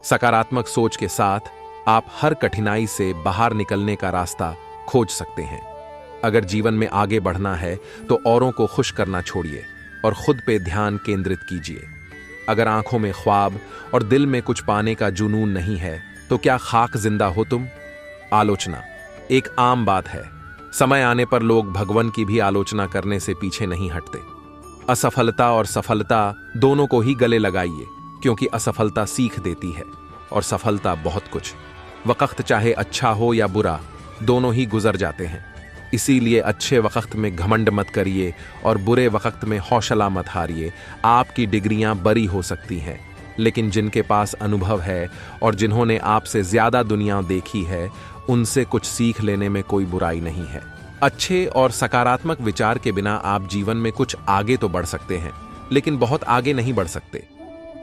सकारात्मक सोच के साथ आप हर कठिनाई से बाहर निकलने का रास्ता खोज सकते हैं। अगर जीवन में आगे बढ़ना है तो औरों को खुश करना छोड़िए और खुद पे ध्यान केंद्रित कीजिए। अगर आंखों में ख्वाब और दिल में कुछ पाने का जुनून नहीं है तो क्या खाक जिंदा हो तुम? आलोचना एक आम बात है। समय आने पर लोग भगवान की भी आलोचना करने से पीछे नहीं हटते। असफलता और सफलता दोनों को ही गले लगाइए, क्योंकि असफलता सीख देती है और सफलता बहुत कुछ। वक्त चाहे अच्छा हो या बुरा, दोनों ही गुजर जाते हैं। इसीलिए अच्छे वक्त में घमंड मत करिए और बुरे वक्त में हौसला मत हारिए। आपकी डिग्रियां बड़ी हो सकती हैं, लेकिन जिनके पास अनुभव है और जिन्होंने आपसे ज्यादा दुनिया देखी है, उनसे कुछ सीख लेने में कोई बुराई नहीं है। अच्छे और सकारात्मक विचार के बिना आप जीवन में कुछ आगे तो बढ़ सकते हैं, लेकिन बहुत आगे नहीं बढ़ सकते।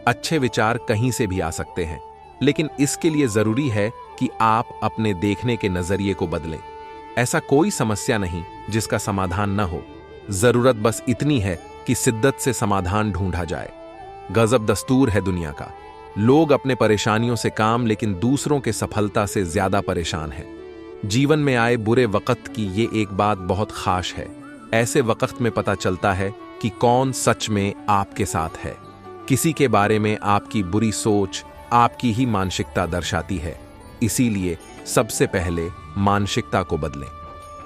अच्छे विचार कहीं से भी आ सकते हैं, लेकिन इसके लिए जरूरी है कि आप अपने देखने के नजरिए को बदलें। ऐसा कोई समस्या नहीं जिसका समाधान न हो। जरूरत बस इतनी है कि शिद्दत से समाधान ढूंढा जाए। गजब दस्तूर है दुनिया का। लोग अपने परेशानियों से काम, लेकिन दूसरों के सफलता से ज्यादा परेशान हैं। जीवन में आए बुरे वक्त की ये एक बात बहुत खास है। ऐसे वक्त में पता चलता है कि कौन सच में आपके साथ है। किसी के बारे में आपकी बुरी सोच आपकी ही मानसिकता दर्शाती है। इसीलिए सबसे पहले मानसिकता को बदलें।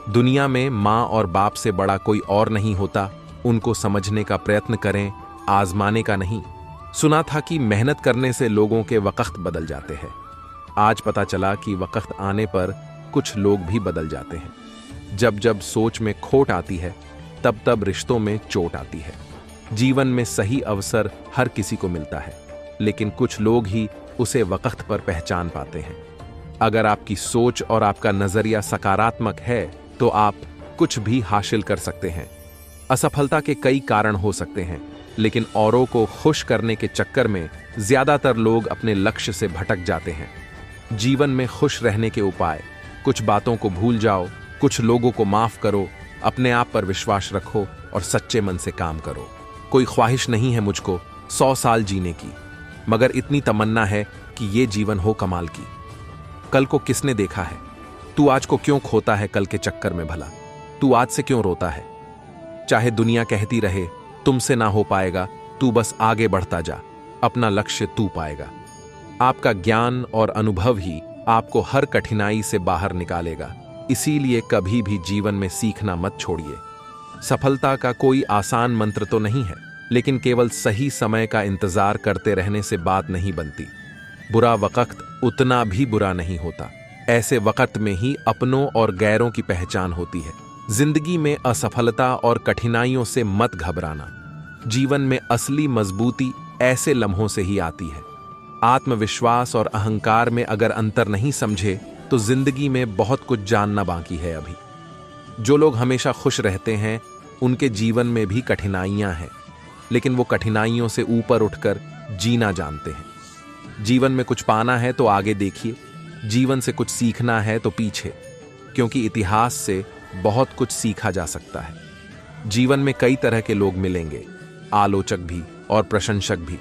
दुनिया में माँ और बाप से बड़ा कोई और नहीं होता। उनको समझने का प्रयत्न करें, आजमाने का नहीं। सुना था कि मेहनत करने से लोगों के वक्त बदल जाते हैं। आज पता चला कि वक्त आने पर कुछ लोग भी बदल जाते हैं। जब जब सोच में खोट आती है, तब तब रिश्तों में चोट आती है। जीवन में सही अवसर हर किसी को मिलता है, लेकिन कुछ लोग ही उसे वक्त पर पहचान पाते हैं। अगर आपकी सोच और आपका नजरिया सकारात्मक है तो आप कुछ भी हासिल कर सकते हैं। असफलता के कई कारण हो सकते हैं, लेकिन औरों को खुश करने के चक्कर में ज्यादातर लोग अपने लक्ष्य से भटक जाते हैं। जीवन में खुश रहने के उपाय: कुछ बातों को भूल जाओ, कुछ लोगों को माफ करो, अपने आप पर विश्वास रखो और सच्चे मन से काम करो। कोई ख्वाहिश नहीं है मुझको 100 साल जीने की, मगर इतनी तमन्ना है कि ये जीवन हो कमाल की। कल को किसने देखा है? तू आज को क्यों खोता है कल के चक्कर में? भला तू आज से क्यों रोता है? चाहे दुनिया कहती रहे तुमसे ना हो पाएगा, तू बस आगे बढ़ता जा, अपना लक्ष्य तू पाएगा। आपका ज्ञान और अनुभव ही आपको हर कठिनाई से बाहर निकालेगा। इसीलिए कभी भी जीवन में सीखना मत छोड़िए। सफलता का कोई आसान मंत्र तो नहीं है, लेकिन केवल सही समय का इंतजार करते रहने से बात नहीं बनती। बुरा वक्त उतना भी बुरा नहीं होता। ऐसे वक्त में ही अपनों और गैरों की पहचान होती है। जिंदगी में असफलता और कठिनाइयों से मत घबराना। जीवन में असली मजबूती ऐसे लम्हों से ही आती है। आत्मविश्वास और अहंकार में अगर अंतर नहीं समझे तो जिंदगी में बहुत कुछ जानना बाकी है अभी। जो लोग हमेशा खुश रहते हैं उनके जीवन में भी कठिनाइयां हैं, लेकिन वो कठिनाइयों से ऊपर उठकर जीना जानते हैं। जीवन में कुछ पाना है तो आगे देखिए, जीवन से कुछ सीखना है तो पीछे, क्योंकि इतिहास से बहुत कुछ सीखा जा सकता है। जीवन में कई तरह के लोग मिलेंगे, आलोचक भी और प्रशंसक भी,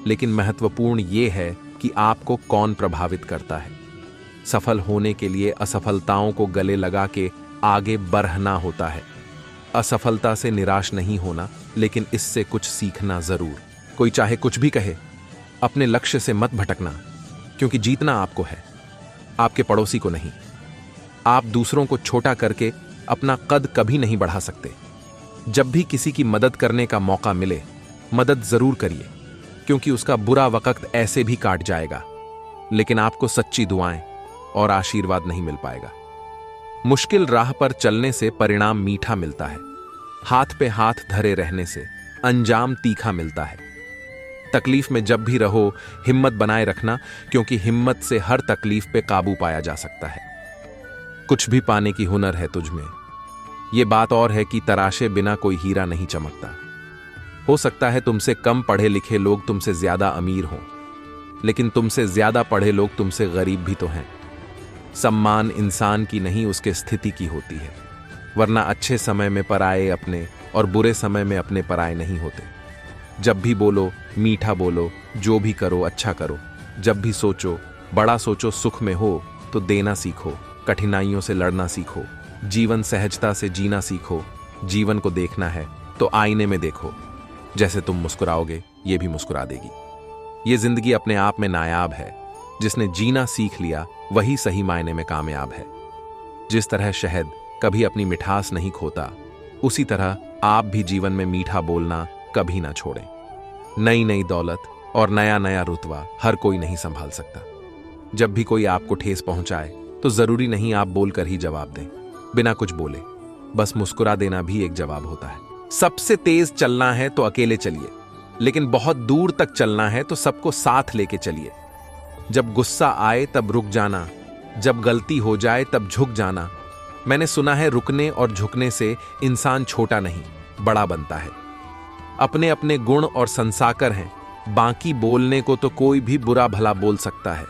लेकिन महत्वपूर्ण ये है कि आपको कौन प्रभावित करता है। सफल होने के लिए असफलताओं को गले लगा के आगे बढ़ना होता है। असफलता से निराश नहीं होना, लेकिन इससे कुछ सीखना जरूर। कोई चाहे कुछ भी कहे, अपने लक्ष्य से मत भटकना, क्योंकि जीतना आपको है, आपके पड़ोसी को नहीं। आप दूसरों को छोटा करके अपना कद कभी नहीं बढ़ा सकते। जब भी किसी की मदद करने का मौका मिले, मदद जरूर करिए, क्योंकि उसका बुरा वक्त ऐसे भी काट जाएगा, लेकिन आपको सच्ची दुआएं और आशीर्वाद नहीं मिल पाएगा। मुश्किल राह पर चलने से परिणाम मीठा मिलता है। हाथ पे हाथ धरे रहने से अंजाम तीखा मिलता है। तकलीफ में जब भी रहो, हिम्मत बनाए रखना, क्योंकि हिम्मत से हर तकलीफ पे काबू पाया जा सकता है। कुछ भी पाने की हुनर है तुझ में। ये बात और है कि तराशे बिना कोई हीरा नहीं चमकता। हो सकता है तुमसे कम पढ़े लिखे लोग तुमसे ज्यादा अमीर हों, लेकिन तुमसे ज्यादा पढ़े लोग तुमसे गरीब भी तो हैं। सम्मान इंसान की नहीं, उसके स्थिति की होती है, वरना अच्छे समय में पराये अपने और बुरे समय में अपने पराये नहीं होते। जब भी बोलो मीठा बोलो, जो भी करो अच्छा करो, जब भी सोचो, बड़ा सोचो, सुख में हो तो देना सीखो, कठिनाइयों से लड़ना सीखो, जीवन सहजता से जीना सीखो। जीवन को देखना है तो आईने में देखो, जैसे तुम मुस्कुराओगे ये भी मुस्कुरा देगी। ये जिंदगी अपने आप में नायाब है, जिसने जीना सीख लिया वही सही मायने में कामयाब है। जिस तरह शहद कभी अपनी मिठास नहीं खोता, उसी तरह आप भी जीवन में मीठा बोलना कभी ना छोड़ें। नई नई दौलत और नया नया रुतबा हर कोई नहीं संभाल सकता। जब भी कोई आपको ठेस पहुंचाए तो जरूरी नहीं आप बोलकर ही जवाब दें। बिना कुछ बोले बस मुस्कुरा देना भी एक जवाब होता है। सबसे तेज चलना है तो अकेले चलिए, लेकिन बहुत दूर तक चलना है तो सबको साथ लेके चलिए। जब गुस्सा आए तब रुक जाना, जब गलती हो जाए तब झुक जाना। मैंने सुना है रुकने और झुकने से इंसान छोटा नहीं बड़ा बनता है। अपने अपने गुण और संसाकर हैं, बाकी बोलने को तो कोई भी बुरा भला बोल सकता है।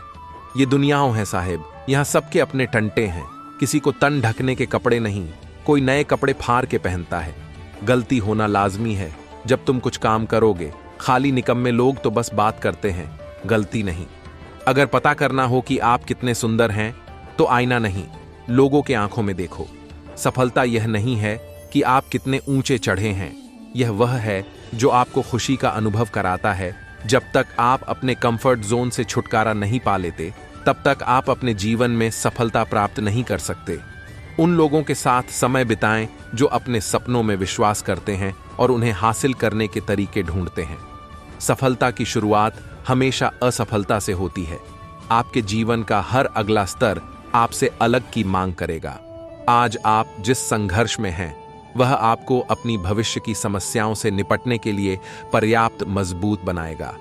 ये दुनियाओं है साहेब, यहाँ सबके अपने टंटे हैं। किसी को तन ढकने के कपड़े नहीं, कोई नए कपड़े फाड़ के पहनता है। गलती होना लाजमी है। जब तुम कुछ काम करोगे, खाली निकम्मे लोग तो बस बात करते हैं, गलती नहीं। अगर पता करना हो कि आप कितने सुंदर हैं तो आईना नहीं, लोगों के आंखों में देखो। सफलता यह नहीं है कि आप कितने ऊंचे चढ़े हैं, यह वह है जो आपको खुशी का अनुभव कराता है। जब तक आप अपने कंफर्ट जोन से छुटकारा नहीं पा लेते, तब तक आप अपने जीवन में सफलता प्राप्त नहीं कर सकते। उन लोगों के साथ समय बिताएं जो अपने सपनों में विश्वास करते हैं और उन्हें हासिल करने के तरीके ढूंढते हैं। सफलता की शुरुआत हमेशा असफलता से होती है। आपके जीवन का हर अगला स्तर आपसे अलग की मांग करेगा। आज आप जिस संघर्ष में हैं, वह आपको अपनी भविष्य की समस्याओं से निपटने के लिए पर्याप्त मजबूत बनाएगा।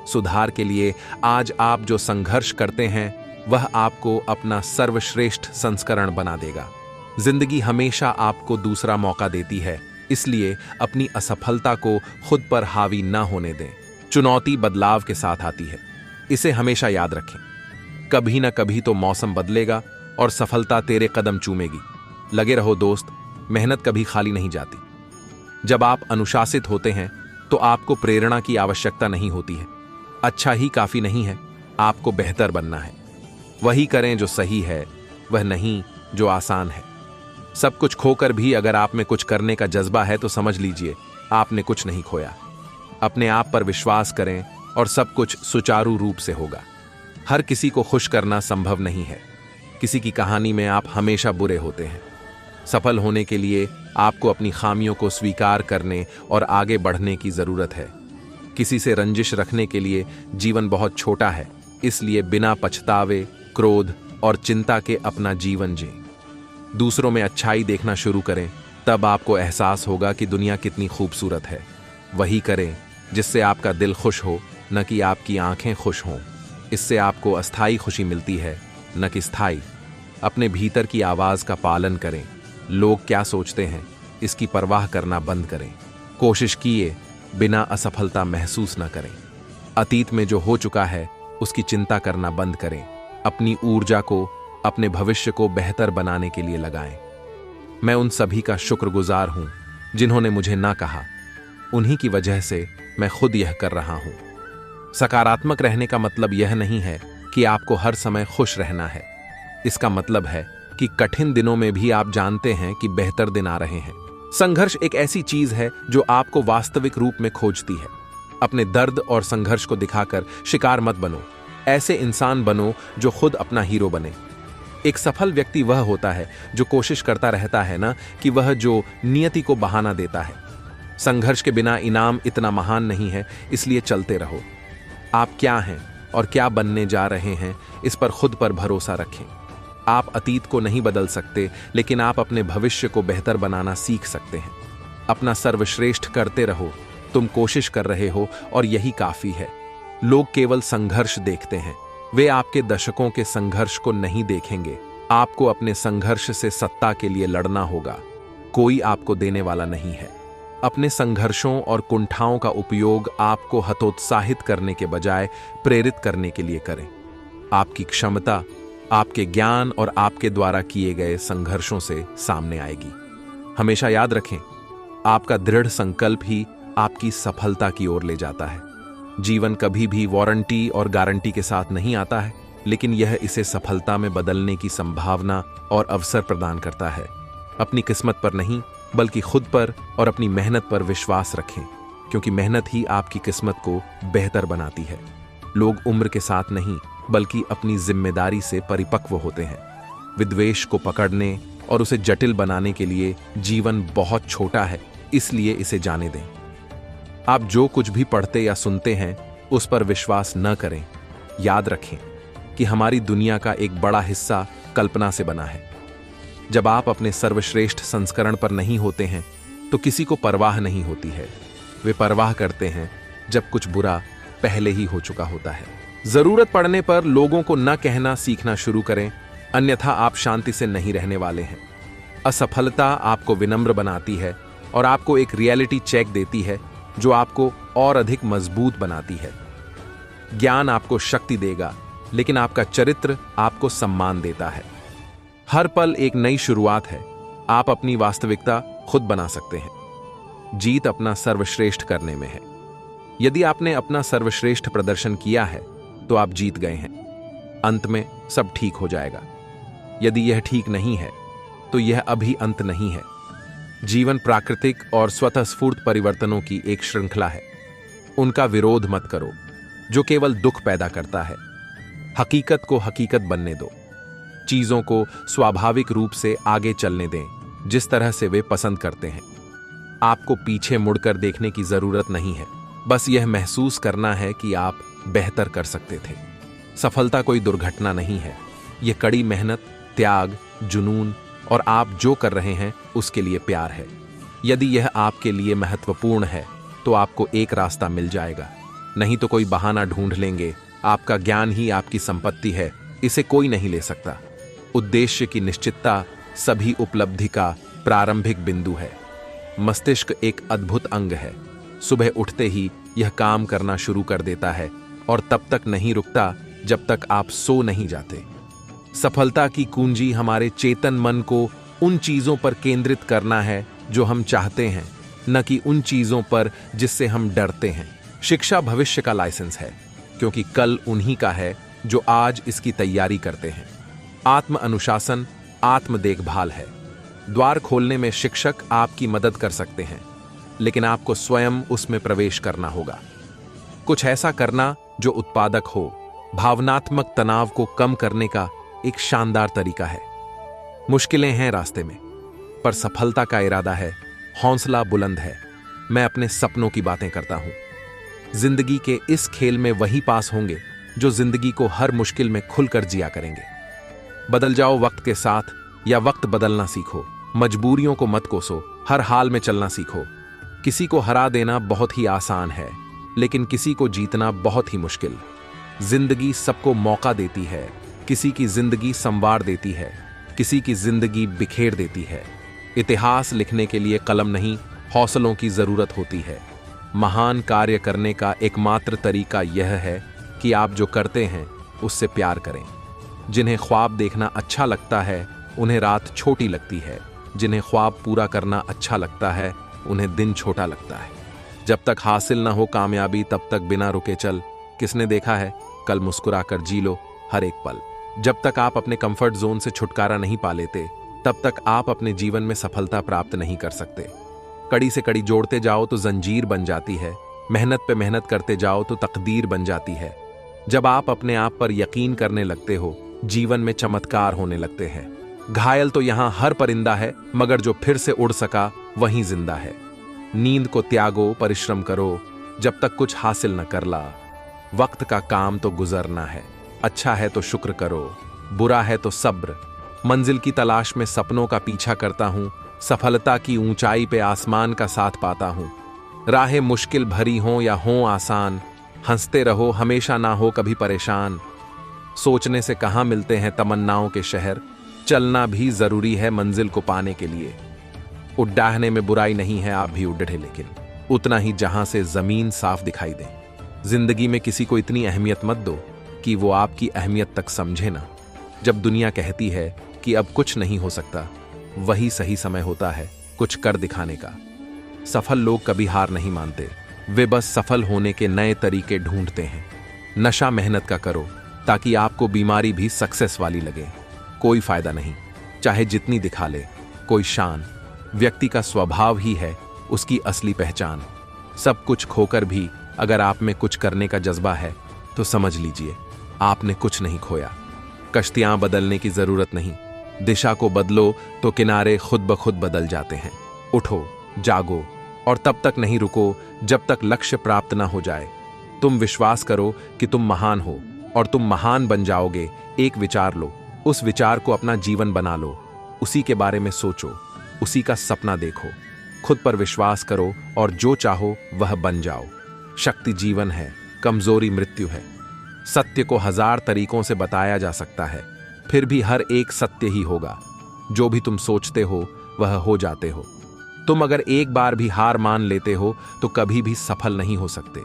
सुधार के लिए आज आप जो संघर्ष करते हैं, वह आपको अपना सर्वश्रेष्ठ संस्करण बना देगा। जिंदगी हमेशा आपको दूसरा मौका देती है, इसलिए अपनी असफलता को खुद पर हावी न होने दें। चुनौती बदलाव के साथ आती है, इसे हमेशा याद रखें। कभी न कभी तो मौसम बदलेगा और सफलता तेरे कदम चूमेगी। लगे रहो दोस्त, मेहनत कभी खाली नहीं जाती। जब आप अनुशासित होते हैं तो आपको प्रेरणा की आवश्यकता नहीं होती है। अच्छा ही काफी नहीं है, आपको बेहतर बनना है। वही करें जो सही है, वह नहीं जो आसान है। सब कुछ खोकर भी अगर आप में कुछ करने का जज्बा है तो समझ लीजिए आपने कुछ नहीं खोया। अपने आप पर विश्वास करें और सब कुछ सुचारू रूप से होगा। हर किसी को खुश करना संभव नहीं है। किसी की कहानी में आप हमेशा बुरे होते हैं। सफल होने के लिए आपको अपनी खामियों को स्वीकार करने और आगे बढ़ने की जरूरत है। किसी से रंजिश रखने के लिए जीवन बहुत छोटा है, इसलिए बिना पछतावे, क्रोध और चिंता के अपना जीवन जिएं। दूसरों में अच्छाई देखना शुरू करें, तब आपको एहसास होगा कि दुनिया कितनी खूबसूरत है। वही करें जिससे आपका दिल खुश हो, न कि आपकी आंखें खुश हों। इससे आपको अस्थायी खुशी मिलती है, न कि स्थायी। अपने भीतर की आवाज का पालन करें। लोग क्या सोचते हैं, इसकी परवाह करना बंद करें। कोशिश किए बिना असफलता महसूस न करें। अतीत में जो हो चुका है उसकी चिंता करना बंद करें। अपनी ऊर्जा को अपने भविष्य को बेहतर बनाने के लिए लगाएं। मैं उन सभी का शुक्रगुजार हूं जिन्होंने मुझे ना कहा। उन्हीं की वजह से मैं खुद यह कर रहा हूं। सकारात्मक रहने का मतलब यह नहीं है कि आपको हर समय खुश रहना है। इसका मतलब है कि कठिन दिनों में भी आप जानते हैं कि बेहतर दिन आ रहे हैं। संघर्ष एक ऐसी चीज है जो आपको वास्तविक रूप में खोजती है। अपने दर्द और संघर्ष को दिखाकर शिकार मत बनो। ऐसे इंसान बनो जो खुद अपना हीरो बने। एक सफल व्यक्ति वह होता है जो कोशिश करता रहता है ना कि वह जो नियति को बहाना देता है। संघर्ष के बिना इनाम इतना महान नहीं है, इसलिए चलते रहो। आप क्या हैं और क्या बनने जा रहे हैं, इस पर खुद पर भरोसा रखें। आप अतीत को नहीं बदल सकते, लेकिन आप अपने भविष्य को बेहतर बनाना सीख सकते हैं। अपना सर्वश्रेष्ठ करते रहो। तुम कोशिश कर रहे हो और यही काफी है। लोग केवल संघर्ष देखते हैं, वे आपके दशकों के संघर्ष को नहीं देखेंगे। आपको अपने संघर्ष से सत्ता के लिए लड़ना होगा, कोई आपको देने वाला नहीं है। अपने संघर्षों और कुंठाओं का उपयोग आपको हतोत्साहित करने के बजाय प्रेरित करने के लिए करें। आपकी क्षमता आपके ज्ञान और आपके द्वारा किए गए संघर्षों से सामने आएगी। हमेशा याद रखें, आपका दृढ़ संकल्प ही आपकी सफलता की ओर ले जाता है। जीवन कभी भी वारंटी और गारंटी के साथ नहीं आता है, लेकिन यह इसे सफलता में बदलने की संभावना और अवसर प्रदान करता है। अपनी किस्मत पर नहीं, बल्कि खुद पर और अपनी मेहनत पर विश्वास रखें, क्योंकि मेहनत ही आपकी किस्मत को बेहतर बनाती है। लोग उम्र के साथ नहीं, बल्कि अपनी जिम्मेदारी से परिपक्व होते हैं। विद्वेष को पकड़ने और उसे जटिल बनाने के लिए जीवन बहुत छोटा है, इसलिए इसे जाने दें। आप जो कुछ भी पढ़ते या सुनते हैं, उस पर विश्वास न करें। याद रखें कि हमारी दुनिया का एक बड़ा हिस्सा कल्पना से बना है। जब आप अपने सर्वश्रेष्ठ संस्करण पर नहीं होते हैं, तो किसी को परवाह नहीं होती है। वे परवाह करते हैं जब कुछ बुरा पहले ही हो चुका होता है। जरूरत पड़ने पर लोगों को न कहना सीखना शुरू करें, अन्यथा आप शांति से नहीं रहने वाले हैं। असफलता आपको विनम्र बनाती है और आपको एक रियलिटी चेक देती है, जो आपको और अधिक मजबूत बनाती है। ज्ञान आपको शक्ति देगा, लेकिन आपका चरित्र आपको सम्मान देता है। हर पल एक नई शुरुआत है। आप अपनी वास्तविकता खुद बना सकते हैं। जीत अपना सर्वश्रेष्ठ करने में है। यदि आपने अपना सर्वश्रेष्ठ प्रदर्शन किया है, तो आप जीत गए हैं। अंत में सब ठीक हो जाएगा। यदि यह ठीक नहीं है, तो यह अभी अंत नहीं है। जीवन प्राकृतिक और स्वतःस्फूर्त परिवर्तनों की एक श्रृंखला है। उनका विरोध मत करो, जो केवल दुख पैदा करता है। हकीकत को हकीकत बनने दो। चीजों को स्वाभाविक रूप से आगे चलने दें, जिस तरह से वे पसंद करते हैं। आपको पीछे मुड़कर देखने की जरूरत नहीं है। बस यह महसूस करना है कि आप बेहतर कर सकते थे। सफलता कोई दुर्घटना नहीं है। यह कड़ी मेहनत, त्याग, जुनून और आप जो कर रहे हैं उसके लिए प्यार है। यदि यह आपके लिए महत्वपूर्ण है, तो आपको एक रास्ता मिल जाएगा। नहीं तो कोई बहाना ढूंढ लेंगे। आपका ज्ञान ही आपकी संपत्ति है, इसे कोई नहीं ले सकता। उद्देश्य की निश्चितता सभी उपलब्धि का प्रारंभिक बिंदु है। मस्तिष्क एक अद्भुत अंग है। सुबह उठते ही यह काम करना शुरू कर देता है और तब तक नहीं रुकता जब तक आप सो नहीं जाते। सफलता की कुंजी हमारे चेतन मन को उन चीजों पर केंद्रित करना है जो हम चाहते हैं, न कि उन चीजों पर जिससे हम डरते हैं। शिक्षा भविष्य का लाइसेंस है, क्योंकि कल उन्हीं का है जो आज इसकी तैयारी करते हैं। आत्म अनुशासन आत्म देखभाल है। द्वार खोलने में शिक्षक आपकी मदद कर सकते हैं, लेकिन आपको स्वयं उसमें प्रवेश करना होगा। कुछ ऐसा करना जो उत्पादक हो। भावनात्मक तनाव को कम करने का एक शानदार तरीका है। मुश्किलें हैं रास्ते में, पर सफलता का इरादा है। हौसला बुलंद है। मैं अपने सपनों की बातें करता हूं। जिंदगी के इस खेल में वही पास होंगे जो जिंदगी को हर मुश्किल में खुलकर जिया करेंगे। बदल जाओ वक्त के साथ, या वक्त बदलना सीखो। मजबूरियों को मत कोसो, हर हाल में चलना सीखो। किसी को हरा देना बहुत ही आसान है, लेकिन किसी को जीतना बहुत ही मुश्किल। जिंदगी सबको मौका देती है। किसी की जिंदगी संवार देती है, किसी की जिंदगी बिखेर देती है। इतिहास लिखने के लिए कलम नहीं, हौसलों की जरूरत होती है। महान कार्य करने का एकमात्र तरीका यह है कि आप जो करते हैं उससे प्यार करें। जिन्हें ख्वाब देखना अच्छा लगता है, उन्हें रात छोटी लगती है। जिन्हें ख्वाब पूरा करना अच्छा लगता है, उन्हें दिन छोटा लगता है। जब तक हासिल ना हो कामयाबी, तब तक बिना रुके चल। किसने देखा है? कल मुस्कुराकर जी लो हर एक पल। जब तक आप अपने कंफर्ट जोन से छुटकारा नहीं पा लेते, तब तक आप अपने जीवन में सफलता प्राप्त नहीं कर सकते। कड़ी से कड़ी जोड़ते जाओ तो जंजीर बन जाती है। मेहनत पे मेहनत करते जाओ तो तकदीर बन जाती है। जब आप अपने आप पर यकीन करने लगते हो, जीवन में चमत्कार होने लगते हैं। घायल तो यहां हर परिंदा है, मगर जो फिर से उड़ सका वहीं जिंदा है। नींद को त्यागो, परिश्रम करो, जब तक कुछ हासिल न कर ला। वक्त का काम तो गुजरना है। अच्छा है तो शुक्र करो, बुरा है तो सब्र। मंजिल की तलाश में सपनों का पीछा करता हूं। सफलता की ऊंचाई पे आसमान का साथ पाता हूं। राहें मुश्किल भरी हों या हों आसान, हंसते रहो, हमेशा ना हो कभी परेशान। सोचने से कहां मिलते हैं तमन्नाओं के शहर। चलना भी जरूरी है मंजिल को पाने के लिए। उड़ाहने में बुराई नहीं है, आप भी उड़े, लेकिन उतना ही जहां से जमीन साफ दिखाई दे। जिंदगी में किसी को इतनी अहमियत मत दो कि वो आपकी अहमियत तक समझे ना। जब दुनिया कहती है कि अब कुछ नहीं हो सकता, वही सही समय होता है कुछ कर दिखाने का। सफल लोग कभी हार नहीं मानते, वे बस सफल होने के नए तरीके ढूंढते हैं। नशा मेहनत का करो ताकि आपको बीमारी भी सक्सेस वाली लगे। कोई फायदा नहीं, चाहे जितनी दिखा ले। कोई शान, व्यक्ति का स्वभाव ही है उसकी असली पहचान। सब कुछ खोकर भी अगर आप में कुछ करने का जज्बा है तो समझ लीजिए आपने कुछ नहीं खोया। कश्तियां बदलने की जरूरत नहीं, दिशा को बदलो तो किनारे खुद ब खुद बदल जाते हैं। उठो, जागो और तब तक नहीं रुको जब तक लक्ष्य प्राप्त ना हो जाए। तुम विश्वास करो कि तुम महान हो और तुम महान बन जाओगे। एक विचार लो, उस विचार को अपना जीवन बना लो। उसी के बारे में सोचो, उसी का सपना देखो। खुद पर विश्वास करो और जो चाहो वह बन जाओ। शक्ति जीवन है, कमजोरी मृत्यु है। सत्य को 1000 तरीकों से बताया जा सकता है, फिर भी हर एक सत्य ही होगा। जो भी तुम सोचते हो वह हो जाते हो। तुम अगर एक बार भी हार मान लेते हो तो कभी भी सफल नहीं हो सकते।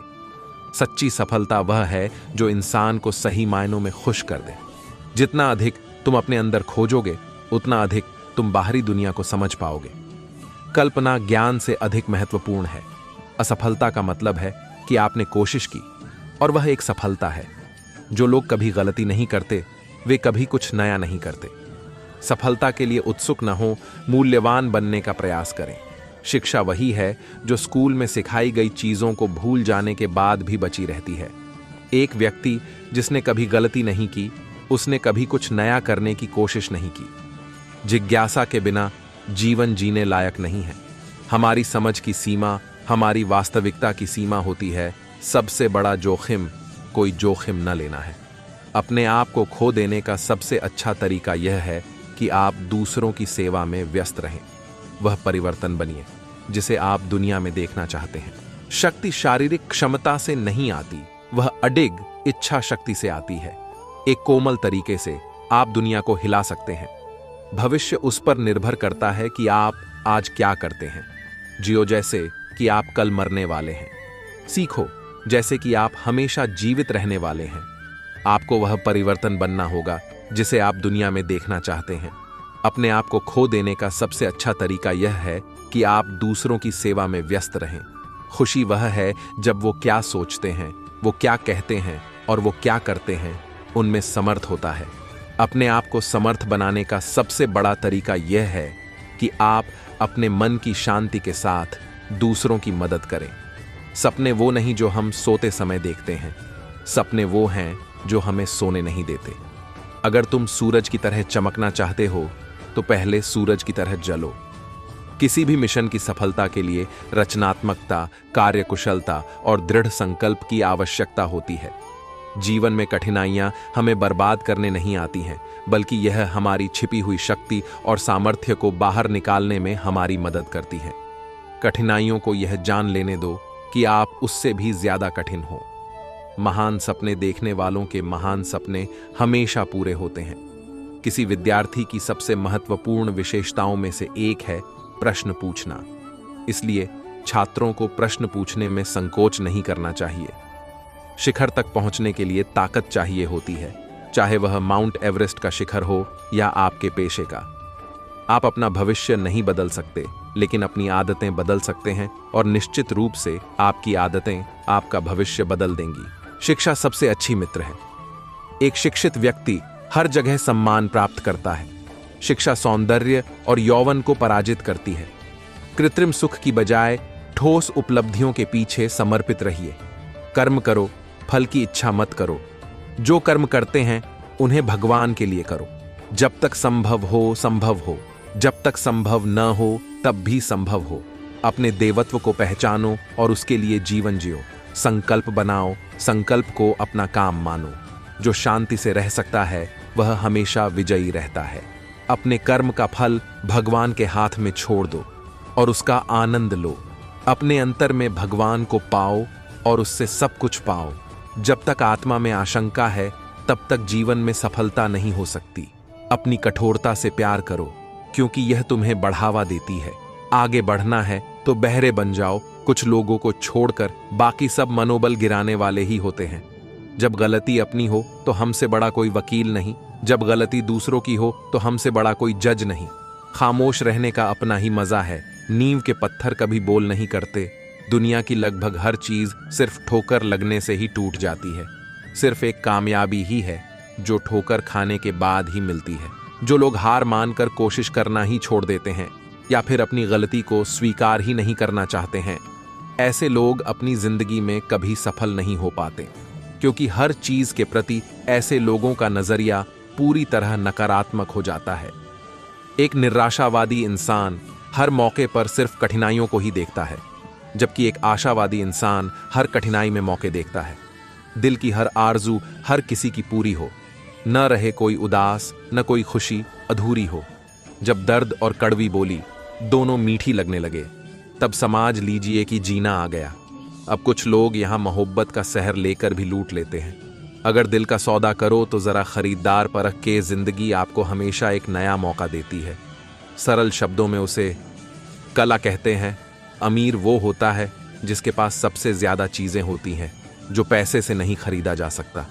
सच्ची सफलता वह है जो इंसान को सही मायनों में खुश कर दे। जितना अधिक तुम अपने अंदर खोजोगे उतना अधिक तुम बाहरी दुनिया को समझ पाओगे। कल्पना ज्ञान से अधिक महत्वपूर्ण है। असफलता का मतलब है कि आपने कोशिश की और वह एक सफलता है। जो लोग कभी गलती नहीं करते वे कभी कुछ नया नहीं करते। सफलता के लिए उत्सुक न हो, मूल्यवान बनने का प्रयास करें। शिक्षा वही है जो स्कूल में सिखाई गई चीजों को भूल जाने के बाद भी बची रहती है। एक व्यक्ति जिसने कभी गलती नहीं की, उसने कभी कुछ नया करने की कोशिश नहीं की। जिज्ञासा के बिना जीवन जीने लायक नहीं है। हमारी समझ की सीमा हमारी वास्तविकता की सीमा होती है। सबसे बड़ा जोखिम कोई जोखिम न लेना है। अपने आप को खो देने का सबसे अच्छा तरीका यह है कि आप दूसरों की सेवा में व्यस्त रहें। वह परिवर्तन बनिए जिसे आप दुनिया में देखना चाहते हैं। शक्ति शारीरिक क्षमता से नहीं आती, वह अडिग इच्छा शक्ति से आती है। एक कोमल तरीके से आप दुनिया को हिला सकते हैं। भविष्य उस पर निर्भर करता है कि आप आज क्या करते हैं। जियो जैसे कि आप कल मरने वाले हैं। सीखो जैसे कि आप हमेशा जीवित रहने वाले हैं। आपको वह परिवर्तन बनना होगा जिसे आप दुनिया में देखना चाहते हैं। अपने आप को खो देने का सबसे अच्छा तरीका यह है कि आप दूसरों की सेवा में व्यस्त रहें। खुशी वह है जब वो क्या सोचते हैं, वो क्या कहते हैं और वो क्या करते हैं उनमें समर्थ होता है। अपने आप को समर्थ बनाने का सबसे बड़ा तरीका यह है कि आप अपने मन की शांति के साथ दूसरों की मदद करें। सपने वो नहीं जो हम सोते समय देखते हैं, सपने वो हैं जो हमें सोने नहीं देते। अगर तुम सूरज की तरह चमकना चाहते हो तो पहले सूरज की तरह जलो। किसी भी मिशन की सफलता के लिए रचनात्मकता, कार्यकुशलता और दृढ़ संकल्प की आवश्यकता होती है। जीवन में कठिनाइयां हमें बर्बाद करने नहीं आती हैं, बल्कि यह हमारी छिपी हुई शक्ति और सामर्थ्य को बाहर निकालने में हमारी मदद करती है। कठिनाइयों को यह जान लेने दो कि आप उससे भी ज्यादा कठिन हो। महान सपने देखने वालों के महान सपने हमेशा पूरे होते हैं। किसी विद्यार्थी की सबसे महत्वपूर्ण विशेषताओं में से एक है प्रश्न पूछना। इसलिए छात्रों को प्रश्न पूछने में संकोच नहीं करना चाहिए। शिखर तक पहुंचने के लिए ताकत चाहिए होती है, चाहे वह माउंट एवरेस्ट का शिखर हो या आपके पेशे का। आप अपना भविष्य नहीं बदल सकते, लेकिन अपनी आदतें बदल सकते हैं और निश्चित रूप से आपकी आदतें आपका भविष्य बदल देंगी। शिक्षा सबसे अच्छी मित्र है। एक शिक्षित व्यक्ति हर जगह सम्मान प्राप्त करता है। शिक्षा सौंदर्य और यौवन को पराजित करती है। कृत्रिम सुख की बजाय ठोस उपलब्धियों के पीछे समर्पित रहिए। कर्म करो, फल की इच्छा मत करो। जो कर्म करते हैं उन्हें भगवान के लिए करो। जब तक संभव हो संभव हो, जब तक संभव न हो तब भी संभव हो। अपने देवत्व को पहचानो और उसके लिए जीवन जियो। संकल्प बनाओ, संकल्प को अपना काम मानो। जो शांति से रह सकता है वह हमेशा विजयी रहता है। अपने कर्म का फल भगवान के हाथ में छोड़ दो और उसका आनंद लो। अपने अंतर में भगवान को पाओ और उससे सब कुछ पाओ। जब तक आत्मा में आशंका है तब तक जीवन में सफलता नहीं हो सकती। अपनी कठोरता से प्यार करो, क्योंकि यह तुम्हें बढ़ावा देती है। आगे बढ़ना है तो बहरे बन जाओ। कुछ लोगों को छोड़कर बाकी सब मनोबल गिराने वाले ही होते हैं। जब गलती अपनी हो तो हमसे बड़ा कोई वकील नहीं, जब गलती दूसरों की हो तो हमसे बड़ा कोई जज नहीं। खामोश रहने का अपना ही मजा है। नींव के पत्थर कभी बोल नहीं करते, दुनिया की लगभग हर चीज सिर्फ ठोकर लगने से ही टूट जाती है। सिर्फ एक कामयाबी ही है जो ठोकर खाने के बाद ही मिलती है। जो लोग हार मानकर कोशिश करना ही छोड़ देते हैं या फिर अपनी गलती को स्वीकार ही नहीं करना चाहते हैं, ऐसे लोग अपनी जिंदगी में कभी सफल नहीं हो पाते, क्योंकि हर चीज के प्रति ऐसे लोगों का नजरिया पूरी तरह नकारात्मक हो जाता है। एक निराशावादी इंसान हर मौके पर सिर्फ कठिनाइयों को ही देखता है, जबकि एक आशावादी इंसान हर कठिनाई में मौके देखता है। दिल की हर आरजू हर किसी की पूरी हो, न रहे कोई उदास, न कोई खुशी अधूरी हो। जब दर्द और कड़वी बोली दोनों मीठी लगने लगे, तब समझ लीजिए कि जीना आ गया। अब कुछ लोग यहाँ मोहब्बत का सहर लेकर भी लूट लेते हैं। अगर दिल का सौदा करो तो जरा खरीदार परख के जिंदगी आपको हमेशा एक नया मौका देती है। सरल शब्दों में उसे कला कहते हैं। अमीर वो होता है जिसके पास सबसे ज्यादा चीजें होती हैं जो पैसे से नहीं खरीदा जा सकता।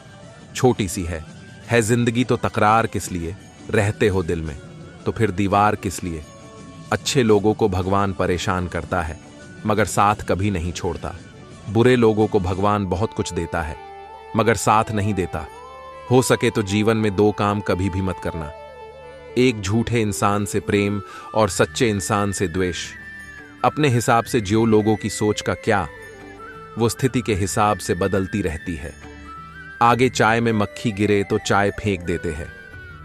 छोटी सी है जिंदगी तो तकरार किस लिए, रहते हो दिल में तो फिर दीवार किस लिए। अच्छे लोगों को भगवान परेशान करता है मगर साथ कभी नहीं छोड़ता। बुरे लोगों को भगवान बहुत कुछ देता है मगर साथ नहीं देता। हो सके तो जीवन में दो काम कभी भी मत करना, एक झूठे इंसान से प्रेम और सच्चे इंसान से द्वेष। अपने हिसाब से जियो, लोगों की सोच का क्या, वो स्थिति के हिसाब से बदलती रहती है। आगे चाय में मक्खी गिरे तो चाय फेंक देते हैं,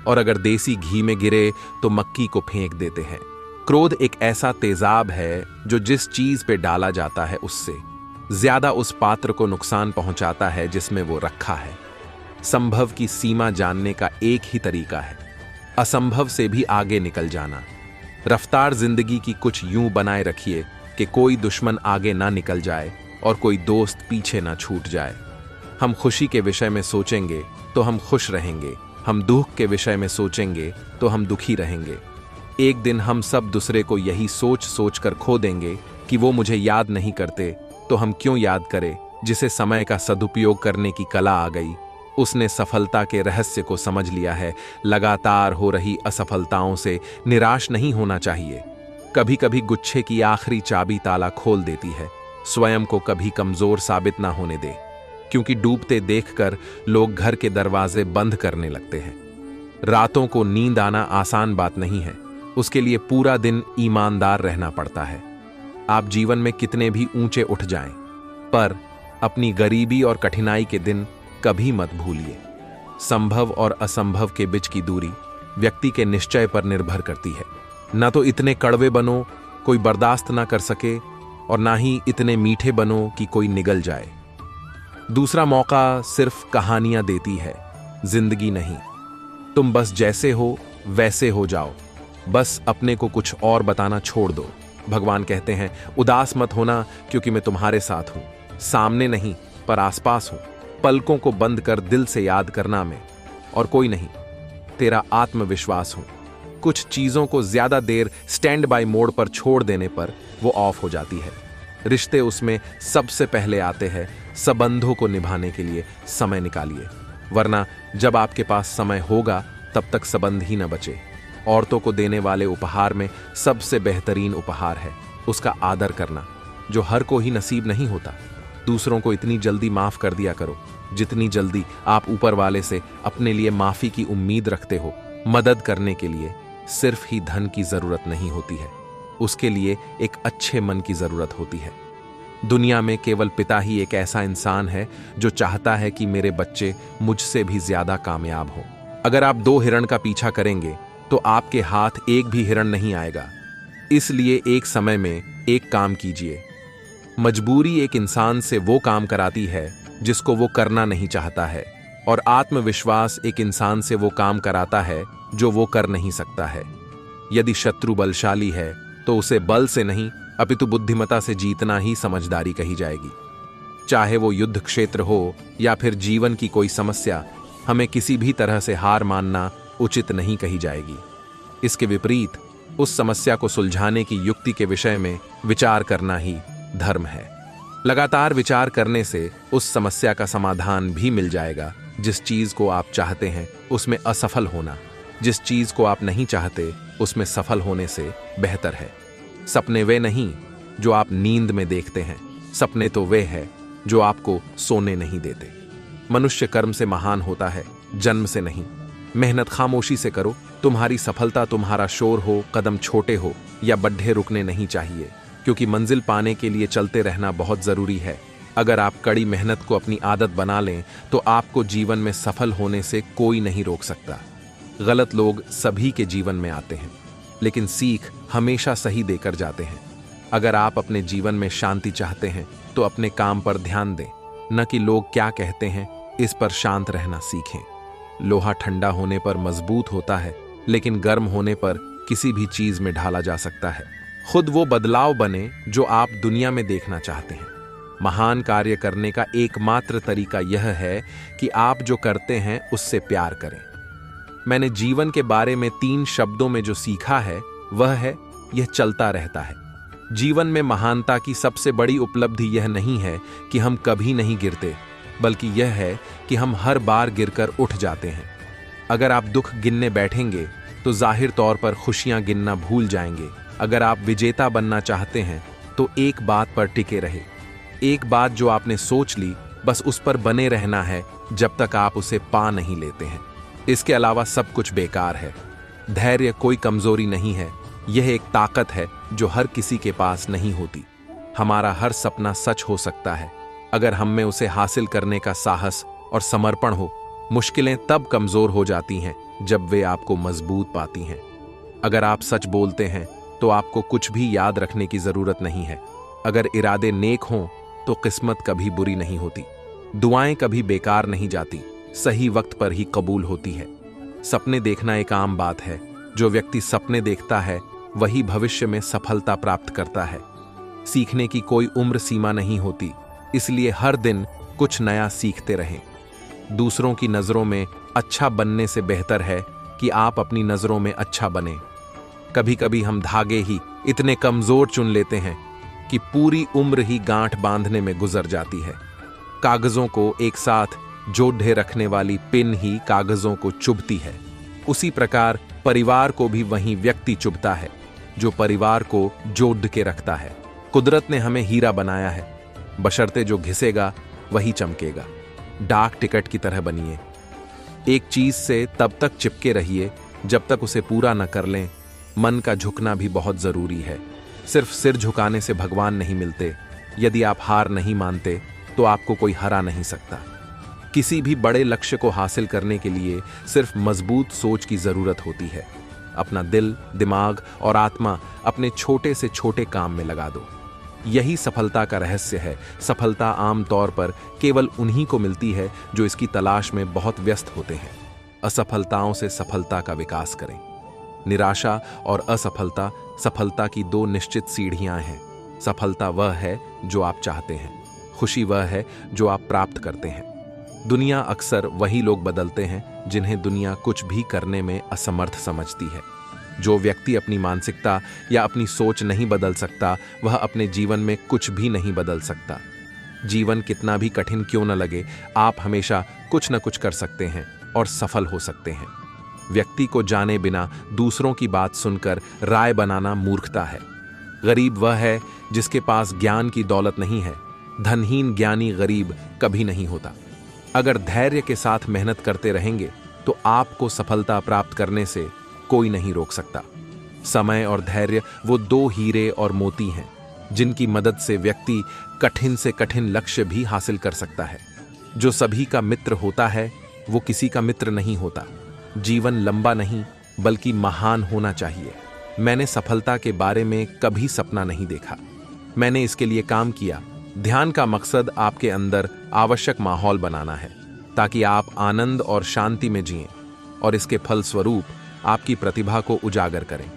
और अगर देसी घी में गिरे तो मक्खी को फेंक देते हैं। क्रोध एक ऐसा तेजाब है जो जिस चीज पे डाला जाता है उससे ज्यादा उस पात्र को नुकसान पहुंचाता है जिसमें वो रखा है। संभव की सीमा जानने का एक ही तरीका है, असंभव से भी आगे निकल जाना। रफ्तार जिंदगी की कुछ यूं बनाए रखिए कि कोई दुश्मन आगे ना निकल जाए और कोई दोस्त पीछे ना छूट जाए। हम खुशी के विषय में सोचेंगे तो हम खुश रहेंगे, हम दुख के विषय में सोचेंगे तो हम दुखी रहेंगे। एक दिन हम सब दूसरे को यही सोच सोच कर खो देंगे कि वो मुझे याद नहीं करते, तो हम क्यों याद करें। जिसे समय का सदुपयोग करने की कला आ गई, उसने सफलता के रहस्य को समझ लिया है। लगातार हो रही असफलताओं से निराश नहीं होना चाहिए। कभी कभी गुच्छे की आखिरी चाबी ताला खोल देती है। स्वयं को कभी कमजोर साबित ना होने दे, क्योंकि डूबते देखकर लोग घर के दरवाजे बंद करने लगते हैं। रातों को नींद आना आसान बात नहीं है, उसके लिए पूरा दिन ईमानदार रहना पड़ता है। आप जीवन में कितने भी ऊंचे उठ जाएं, पर अपनी गरीबी और कठिनाई के दिन कभी मत भूलिए। संभव और असंभव के बीच की दूरी व्यक्ति के निश्चय पर निर्भर करती है। ना तो इतने कड़वे बनो कोई बर्दाश्त ना कर सके, और ना ही इतने मीठे बनो कि कोई निगल जाए। दूसरा मौका सिर्फ कहानियां देती है, जिंदगी नहीं। तुम बस जैसे हो वैसे हो जाओ, बस अपने को कुछ और बताना छोड़ दो। भगवान कहते हैं, उदास मत होना क्योंकि मैं तुम्हारे साथ हूं, सामने नहीं पर आसपास हूं। पलकों को बंद कर दिल से याद करना मैं, और कोई नहीं, तेरा आत्मविश्वास हूं। कुछ चीजों को ज्यादा देर स्टैंड बाय मोड पर छोड़ देने पर वो ऑफ हो जाती है। रिश्ते उसमें सबसे पहले आते हैं। संबंधों को निभाने के लिए समय निकालिए, वरना जब आपके पास समय होगा तब तक संबंध ही न बचे। औरतों को देने वाले उपहार में सबसे बेहतरीन उपहार है उसका आदर करना, जो हर को ही नसीब नहीं होता। दूसरों को इतनी जल्दी माफ कर दिया करो जितनी जल्दी आप ऊपर वाले से अपने लिए माफी की उम्मीद रखते हो। मदद करने के लिए सिर्फ ही धन की जरूरत नहीं होती है, उसके लिए एक अच्छे मन की जरूरत होती है। दुनिया में केवल पिता ही एक ऐसा इंसान है जो चाहता है कि मेरे बच्चे मुझसे भी ज्यादा कामयाब हों। अगर आप 2 हिरण का पीछा करेंगे तो आपके हाथ एक भी हिरण नहीं आएगा। इसलिए एक समय में एक काम कीजिए। मजबूरी एक इंसान से वो काम कराती है जिसको वो करना नहीं चाहता है, और आत्मविश्वास एक इंसान से वो काम कराता है जो वो कर नहीं सकता है। यदि शत्रु बलशाली है तो उसे बल से नहीं अपितु बुद्धिमता से जीतना ही समझदारी कही जाएगी। चाहे वो युद्ध क्षेत्र हो या फिर जीवन की कोई समस्या, हमें किसी भी तरह से हार मानना उचित नहीं कही जाएगी। इसके विपरीत उस समस्या को सुलझाने की युक्ति के विषय में विचार करना ही धर्म है। लगातार विचार करने से उस समस्या का समाधान भी मिल जाएगा। जिस चीज को आप चाहते हैं उसमें असफल होना, जिस चीज को आप नहीं चाहते उसमें सफल होने से बेहतर है। सपने वे नहीं जो आप नींद में देखते हैं, सपने तो वे हैं जो आपको सोने नहीं देते। मनुष्य कर्म से महान होता है, जन्म से नहीं। मेहनत खामोशी से करो। तुम्हारी सफलता तुम्हारा शोर हो, कदम छोटे हो या बड्ढे रुकने नहीं चाहिए, क्योंकि मंजिल पाने के लिए चलते रहना बहुत जरूरी है। अगर आप कड़ी मेहनत को अपनी आदत बना लें तो आपको जीवन में सफल होने से कोई नहीं रोक सकता। गलत लोग सभी के जीवन में आते हैं, लेकिन सीख हमेशा सही देकर जाते हैं। अगर आप अपने जीवन में शांति चाहते हैं तो अपने काम पर ध्यान दें, न कि लोग क्या कहते हैं इस पर शांत रहना सीखें। लोहा ठंडा होने पर मजबूत होता है, लेकिन गर्म होने पर किसी भी चीज में ढाला जा सकता है। खुद वो बदलाव बने जो आप दुनिया में देखना चाहते हैं। महान कार्य करने का एकमात्र तरीका यह है कि आप जो करते हैं उससे प्यार करें। मैंने जीवन के बारे में 3 शब्दों में जो सीखा है वह है, यह चलता रहता है। जीवन में महानता की सबसे बड़ी उपलब्धि यह नहीं है कि हम कभी नहीं गिरते, बल्कि यह है कि हम हर बार गिरकर उठ जाते हैं। अगर आप दुख गिनने बैठेंगे तो जाहिर तौर पर खुशियां गिनना भूल जाएंगे। अगर आप विजेता बनना चाहते हैं तो एक बात पर टिके रहे। एक बात जो आपने सोच ली, बस उस पर बने रहना है जब तक आप उसे पा नहीं लेते हैं। इसके अलावा सब कुछ बेकार है। धैर्य कोई कमजोरी नहीं है, यह एक ताकत है जो हर किसी के पास नहीं होती। हमारा हर सपना सच हो सकता है अगर हम में उसे हासिल करने का साहस और समर्पण हो। मुश्किलें तब कमजोर हो जाती हैं जब वे आपको मजबूत पाती हैं। अगर आप सच बोलते हैं तो आपको कुछ भी याद रखने की जरूरत नहीं है। अगर इरादे नेक हों तो किस्मत कभी बुरी नहीं होती। दुआएं कभी बेकार नहीं जाती, सही वक्त पर ही कबूल होती है। सपने देखना एक आम बात है। जो व्यक्ति सपने देखता है वही भविष्य में सफलता प्राप्त करता है। सीखने की कोई उम्र सीमा नहीं होती, इसलिए हर दिन कुछ नया सीखते रहें। दूसरों की नजरों में अच्छा बनने से बेहतर है कि आप अपनी नजरों में अच्छा बने। कभी कभी हम धागे ही इतने कमजोर चुन लेते हैं कि पूरी उम्र ही गांठ बांधने में गुजर जाती है। कागजों को एक साथ जोड़े रखने वाली पिन ही कागजों को चुभती है। उसी प्रकार परिवार को भी वही व्यक्ति चुभता है जो परिवार को जोड़ के रखता है। कुदरत ने हमें हीरा बनाया है, बशर्ते जो घिसेगा वही चमकेगा। डाक टिकट की तरह बनिए। एक चीज से तब तक चिपके रहिए जब तक उसे पूरा न कर लें। मन का झुकना भी बहुत जरूरी है। सिर्फ सिर झुकाने से भगवान नहीं मिलते। यदि आप हार नहीं मानते तो आपको कोई हरा नहीं सकता। किसी भी बड़े लक्ष्य को हासिल करने के लिए सिर्फ मजबूत सोच की जरूरत होती है। अपना दिल, दिमाग और आत्मा अपने छोटे से छोटे काम में लगा दो। यही सफलता का रहस्य है। सफलता आमतौर पर केवल उन्हीं को मिलती है जो इसकी तलाश में बहुत व्यस्त होते हैं। असफलताओं से सफलता का विकास करें। निराशा और असफलता सफलता की 2 निश्चित सीढ़ियां हैं। सफलता वह है जो आप चाहते हैं, खुशी वह है जो आप प्राप्त करते हैं। दुनिया अक्सर वही लोग बदलते हैं जिन्हें दुनिया कुछ भी करने में असमर्थ समझती है। जो व्यक्ति अपनी मानसिकता या अपनी सोच नहीं बदल सकता, वह अपने जीवन में कुछ भी नहीं बदल सकता। जीवन कितना भी कठिन क्यों न लगे, आप हमेशा कुछ न कुछ कर सकते हैं और सफल हो सकते हैं। व्यक्ति को जाने बिना दूसरों की बात सुनकर राय बनाना मूर्खता है। गरीब वह है जिसके पास ज्ञान की दौलत नहीं है। धनहीन ज्ञानी गरीब कभी नहीं होता। अगर धैर्य के साथ मेहनत करते रहेंगे तो आपको सफलता प्राप्त करने से कोई नहीं रोक सकता। समय और धैर्य वो 2 हीरे और मोती हैं जिनकी मदद से व्यक्ति कठिन से कठिन लक्ष्य भी हासिल कर सकता है। जो सभी का मित्र होता है वो किसी का मित्र नहीं होता। जीवन लंबा नहीं बल्कि महान होना चाहिए। मैंने सफलता के बारे में कभी सपना नहीं देखा, मैंने इसके लिए काम किया। ध्यान का मकसद आपके अंदर आवश्यक माहौल बनाना है ताकि आप आनंद और शांति में जिएं, और इसके फलस्वरूप आपकी प्रतिभा को उजागर करें।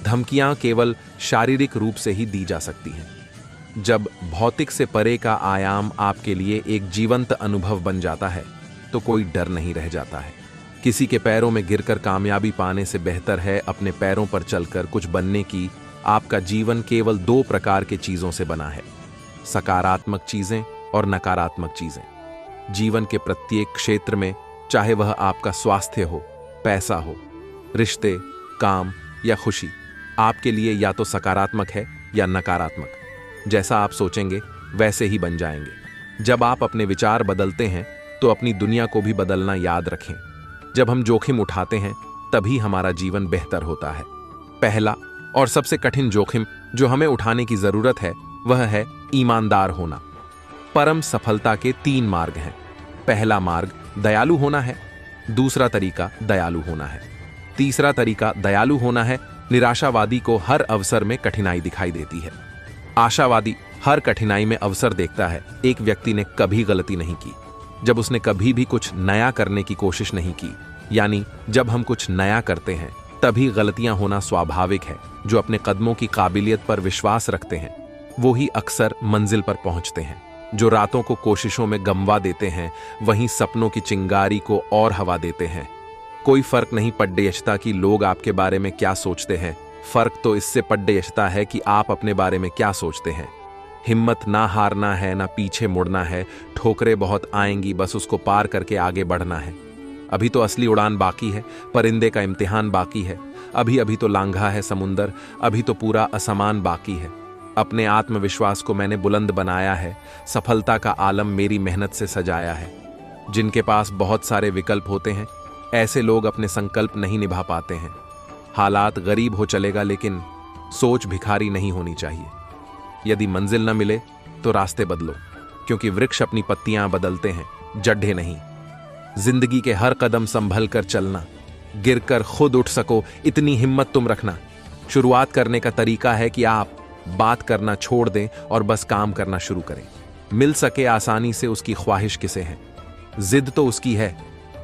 धमकियां केवल शारीरिक रूप से ही दी जा सकती हैं। जब भौतिक से परे का आयाम आपके लिए एक जीवंत अनुभव बन जाता है तो कोई डर नहीं रह जाता है। किसी के पैरों में गिरकर कामयाबी पाने से बेहतर है अपने पैरों पर चलकर कुछ बनने की। आपका जीवन केवल 2 प्रकार के चीजों से बना है, सकारात्मक चीजें और नकारात्मक चीजें। जीवन के प्रत्येक क्षेत्र में, चाहे वह आपका स्वास्थ्य हो, पैसा हो, रिश्ते, काम या खुशी, आपके लिए या तो सकारात्मक है या नकारात्मक। जैसा आप सोचेंगे वैसे ही बन जाएंगे। जब आप अपने विचार बदलते हैं तो अपनी दुनिया को भी बदलना याद रखें। जब हम जोखिम उठाते हैं तभी हमारा जीवन बेहतर होता है। पहला और सबसे कठिन जोखिम जो हमें उठाने की जरूरत है वह है ईमानदार होना। परम सफलता के 3 मार्ग हैं। पहला मार्ग दयालु होना है, दूसरा तरीका दयालु होना है, तीसरा तरीका दयालु होना है। निराशावादी को हर अवसर में कठिनाई दिखाई देती है, आशावादी हर कठिनाई में अवसर देखता है। एक व्यक्ति ने कभी गलती नहीं की जब उसने कभी भी कुछ नया करने की कोशिश नहीं की। यानी जब हम कुछ नया करते हैं तभी गलतियां होना स्वाभाविक है। जो अपने कदमों की काबिलियत पर विश्वास रखते हैं वो ही अक्सर मंजिल पर पहुंचते हैं। जो रातों को कोशिशों में गंवा देते हैं वहीं सपनों की चिंगारी को और हवा देते हैं। कोई फर्क नहीं पड्डेयशता कि लोग आपके बारे में क्या सोचते हैं, फर्क तो इससे पड्डेयशता है कि आप अपने बारे में क्या सोचते हैं। हिम्मत ना हारना है, ना पीछे मुड़ना है। ठोकरें बहुत आएंगी, बस उसको पार करके आगे बढ़ना है। अभी तो असली उड़ान बाकी है, परिंदे का इम्तिहान बाकी है। अभी अभी तो लांघा है समुंदर, अभी तो पूरा असमान बाकी है। अपने आत्मविश्वास को मैंने बुलंद बनाया है, सफलता का आलम मेरी मेहनत से सजाया है। जिनके पास बहुत सारे विकल्प होते हैं ऐसे लोग अपने संकल्प नहीं निभा पाते हैं। हालात गरीब हो चलेगा लेकिन सोच भिखारी नहीं होनी चाहिए। यदि मंजिल न मिले तो रास्ते बदलो, क्योंकि वृक्ष अपनी पत्तियां बदलते हैं, जड्ढे नहीं। जिंदगी के हर कदम संभल कर चलना, गिरकर खुद उठ सको इतनी हिम्मत तुम रखना। शुरुआत करने का तरीका है कि आप बात करना छोड़ दें और बस काम करना शुरू करें। मिल सके आसानी से उसकी ख्वाहिश किसे है, जिद तो उसकी है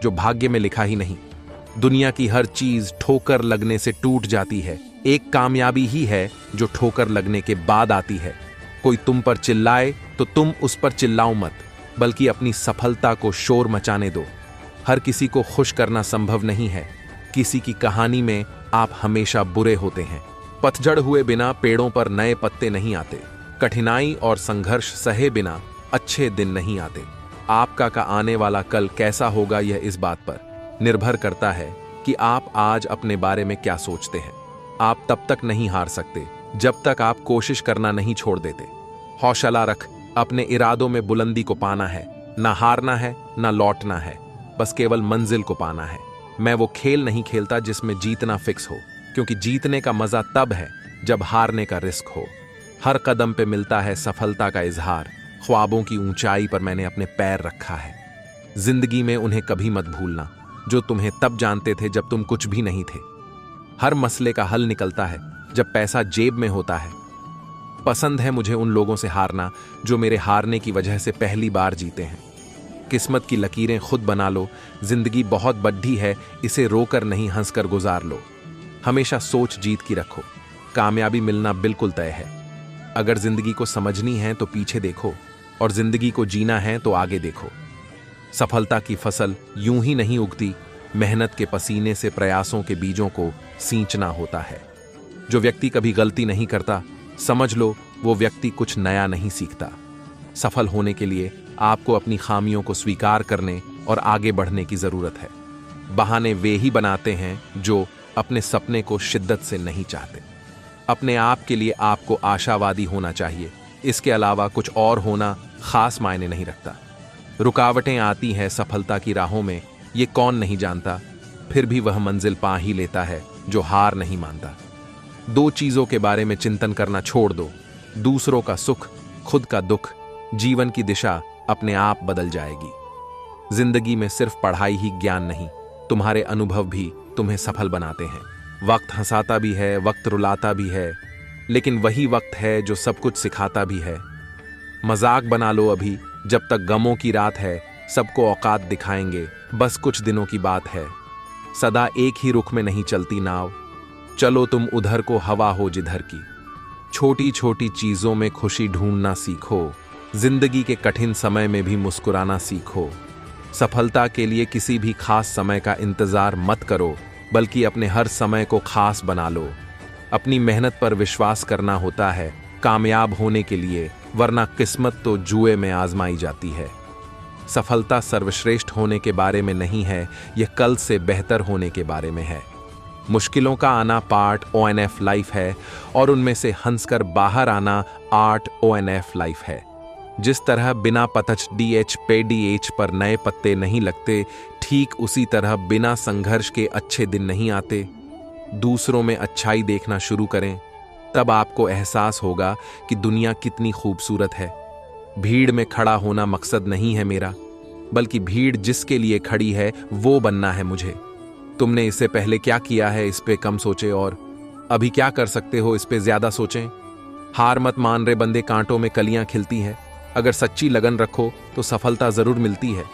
जो भाग्य में लिखा ही नहीं। दुनिया की हर चीज ठोकर लगने से टूट जाती है, एक कामयाबी ही है जो ठोकर लगने के बाद आती है। कोई तुम पर चिल्लाए तो तुम उस पर चिल्लाओ मत, बल्कि अपनी सफलता को शोर मचाने दो। हर किसी को खुश करना संभव नहीं है, किसी की कहानी में आप हमेशा बुरे होते हैं। पतझड़ हुए बिना पेड़ों पर नए पत्ते नहीं आते, कठिनाई और संघर्ष सहे बिना अच्छे दिन नहीं आते। आपका का आने वाला कल कैसा होगा यह इस बात पर निर्भर करता है कि आप आज अपने बारे में क्या सोचते हैं। आप तब तक नहीं हार सकते जब तक आप कोशिश करना नहीं छोड़ देते। हौसला रख, अपने इरादों में बुलंदी को पाना है, ना हारना है ना लौटना है, बस केवल मंजिल को पाना है। मैं वो खेल नहीं खेलता जिसमें जीतना फिक्स हो, क्योंकि जीतने का मजा तब है जब हारने का रिस्क हो। हर कदम पे मिलता है सफलता का इजहार। ख्वाबों की ऊंचाई पर मैंने अपने पैर रखा है। जिंदगी में उन्हें कभी मत भूलना जो तुम्हें तब जानते थे जब तुम कुछ भी नहीं थे। हर मसले का हल निकलता है जब पैसा जेब में होता है। पसंद है मुझे उन लोगों से हारना जो मेरे हारने की वजह से पहली बार जीते हैं। किस्मत की लकीरें खुद बना लो, जिंदगी बहुत बड्ढी है, इसे रोकर नहीं हंसकर गुजार लो। हमेशा सोच जीत की रखो, कामयाबी मिलना बिल्कुल तय है। अगर जिंदगी को समझनी है तो पीछे देखो, और जिंदगी को जीना है तो आगे देखो। सफलता की फसल यूं ही नहीं उगती, मेहनत के पसीने से प्रयासों के बीजों को सींचना होता है। जो व्यक्ति कभी गलती नहीं करता, समझ लो वो व्यक्ति कुछ नया नहीं सीखता। सफल होने के लिए आपको अपनी खामियों को स्वीकार करने और आगे बढ़ने की जरूरत है। बहाने वे ही बनाते हैं जो अपने सपने को शिद्दत से नहीं चाहते। अपने आप के लिए आपको आशावादी होना चाहिए, इसके अलावा कुछ और होना खास मायने नहीं रखता। रुकावटें आती हैं सफलता की राहों में, ये कौन नहीं जानता, फिर भी वह मंजिल पा ही लेता है जो हार नहीं मानता। 2 चीजों के बारे में चिंतन करना छोड़ दो, दूसरों का सुख, खुद का दुख। जीवन की दिशा अपने आप बदल जाएगी। जिंदगी में सिर्फ पढ़ाई ही ज्ञान नहीं, तुम्हारे अनुभव भी तुम्हें सफल बनाते हैं। वक्त हंसाता भी है, वक्त रुलाता भी है, लेकिन वही वक्त है जो सब कुछ सिखाता भी है। मजाक बना लो अभी जब तक गमों की रात है, सबको औकात दिखाएंगे, बस कुछ दिनों की बात है। सदा एक ही रुख में नहीं चलती नाव, चलो तुम उधर को हवा हो जिधर की। छोटी छोटी चीजों में खुशी ढूंढना सीखो, जिंदगी के कठिन समय में भी मुस्कुराना सीखो। सफलता के लिए किसी भी खास समय का इंतजार मत करो, बल्कि अपने हर समय को खास बना लो। अपनी मेहनत पर विश्वास करना होता है कामयाब होने के लिए, वरना किस्मत तो जुए में आजमाई जाती है। सफलता सर्वश्रेष्ठ होने के बारे में नहीं है, यह कल से बेहतर होने के बारे में है। मुश्किलों का आना पार्ट ONF लाइफ है, और उनमें से हंसकर बाहर आना आर्ट ONF लाइफ है। जिस तरह बिना पतझ डीएच पे डीएच पर नए पत्ते नहीं लगते, ठीक उसी तरह बिना संघर्ष के अच्छे दिन नहीं आते। दूसरों में अच्छाई देखना शुरू करें, तब आपको एहसास होगा कि दुनिया कितनी खूबसूरत है। भीड़ में खड़ा होना मकसद नहीं है मेरा, बल्कि भीड़ जिसके लिए खड़ी है वो बनना है मुझे। तुमने इससे पहले क्या किया है इस पे कम सोचे, और अभी क्या कर सकते हो इस पे ज्यादा सोचें। हार मत मान रहे बंदे, कांटों में कलियां खिलती हैं। अगर सच्ची लगन रखो तो सफलता जरूर मिलती है।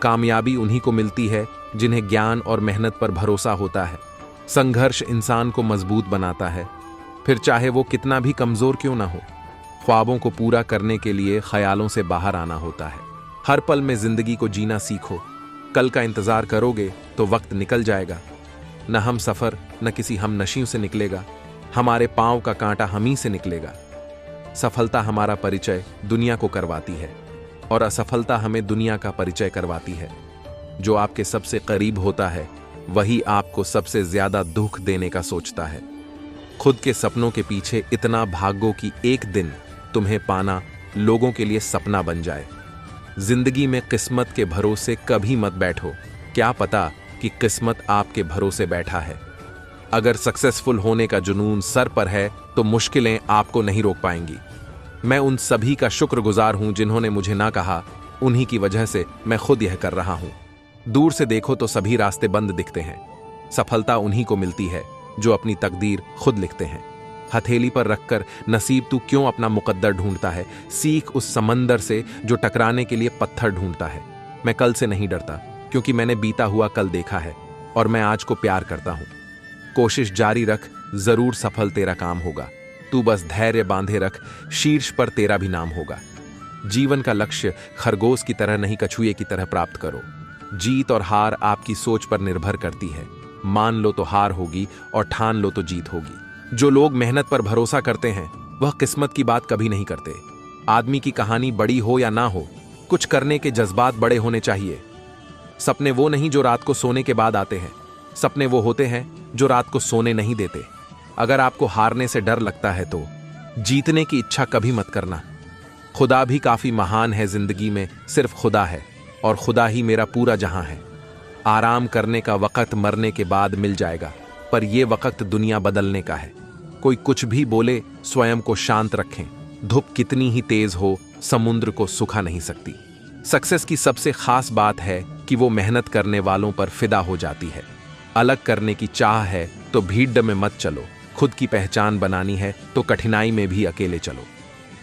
कामयाबी उन्हीं को मिलती है जिन्हें ज्ञान और मेहनत पर भरोसा होता है। संघर्ष इंसान को मजबूत बनाता है, फिर चाहे वो कितना भी कमजोर क्यों ना हो। ख्वाबों को पूरा करने के लिए ख्यालों से बाहर आना होता है। हर पल में जिंदगी को जीना सीखो। कल का इंतजार करोगे तो वक्त निकल जाएगा। न हम सफर न किसी हम नशियों से निकलेगा, हमारे पांव का कांटा हम ही से निकलेगा। सफलता हमारा परिचय दुनिया को करवाती है और असफलता हमें दुनिया का परिचय करवाती है। जो आपके सबसे करीब होता है वही आपको सबसे ज्यादा दुख देने का सोचता है। खुद के सपनों के पीछे इतना भागो कि एक दिन तुम्हें पाना लोगों के लिए सपना बन जाए। जिंदगी में किस्मत के भरोसे कभी मत बैठो, क्या पता कि किस्मत आपके भरोसे बैठा है। अगर सक्सेसफुल होने का जुनून सर पर है तो मुश्किलें आपको नहीं रोक पाएंगी। मैं उन सभी का शुक्रगुजार हूं जिन्होंने मुझे ना कहा, उन्हीं की वजह से मैं खुद यह कर रहा हूं। दूर से देखो तो सभी रास्ते बंद दिखते हैं। सफलता उन्हीं को मिलती है जो अपनी तकदीर खुद लिखते हैं। हथेली पर रखकर नसीब तू क्यों अपना मुकद्दर ढूंढता है, सीख उस समंदर से जो टकराने के लिए पत्थर ढूंढता है। मैं कल से नहीं डरता, क्योंकि मैंने बीता हुआ कल देखा है और मैं आज को प्यार करता हूं। कोशिश जारी रख, जरूर सफल तेरा काम होगा। तू बस धैर्य बांधे रख, शीर्ष पर तेरा भी नाम होगा। जीवन का लक्ष्य खरगोश की तरह नहीं, कछुए की तरह प्राप्त करो। जीत और हार आपकी सोच पर निर्भर करती है। मान लो तो हार होगी और ठान लो तो जीत होगी। जो लोग मेहनत पर भरोसा करते हैं वह किस्मत की बात कभी नहीं करते। आदमी की कहानी बड़ी हो या ना हो, कुछ करने के जज्बात बड़े होने चाहिए। सपने वो नहीं जो रात को सोने के बाद आते हैं, सपने वो होते हैं जो रात को सोने नहीं देते। अगर आपको हारने से डर लगता है तो जीतने की इच्छा कभी मत करना। खुदा भी काफी महान है, जिंदगी में सिर्फ खुदा है और खुदा ही मेरा पूरा जहां है। आराम करने का वक्त मरने के बाद मिल जाएगा, पर यह वक्त दुनिया बदलने का है। कोई कुछ भी बोले, स्वयं को शांत रखें। धूप कितनी ही तेज हो, समुद्र को सुखा नहीं सकती। सक्सेस की सबसे खास बात है कि वो मेहनत करने वालों पर फिदा हो जाती है। अलग करने की चाह है तो भीड़ में मत चलो। खुद की पहचान बनानी है तो कठिनाई में भी अकेले चलो।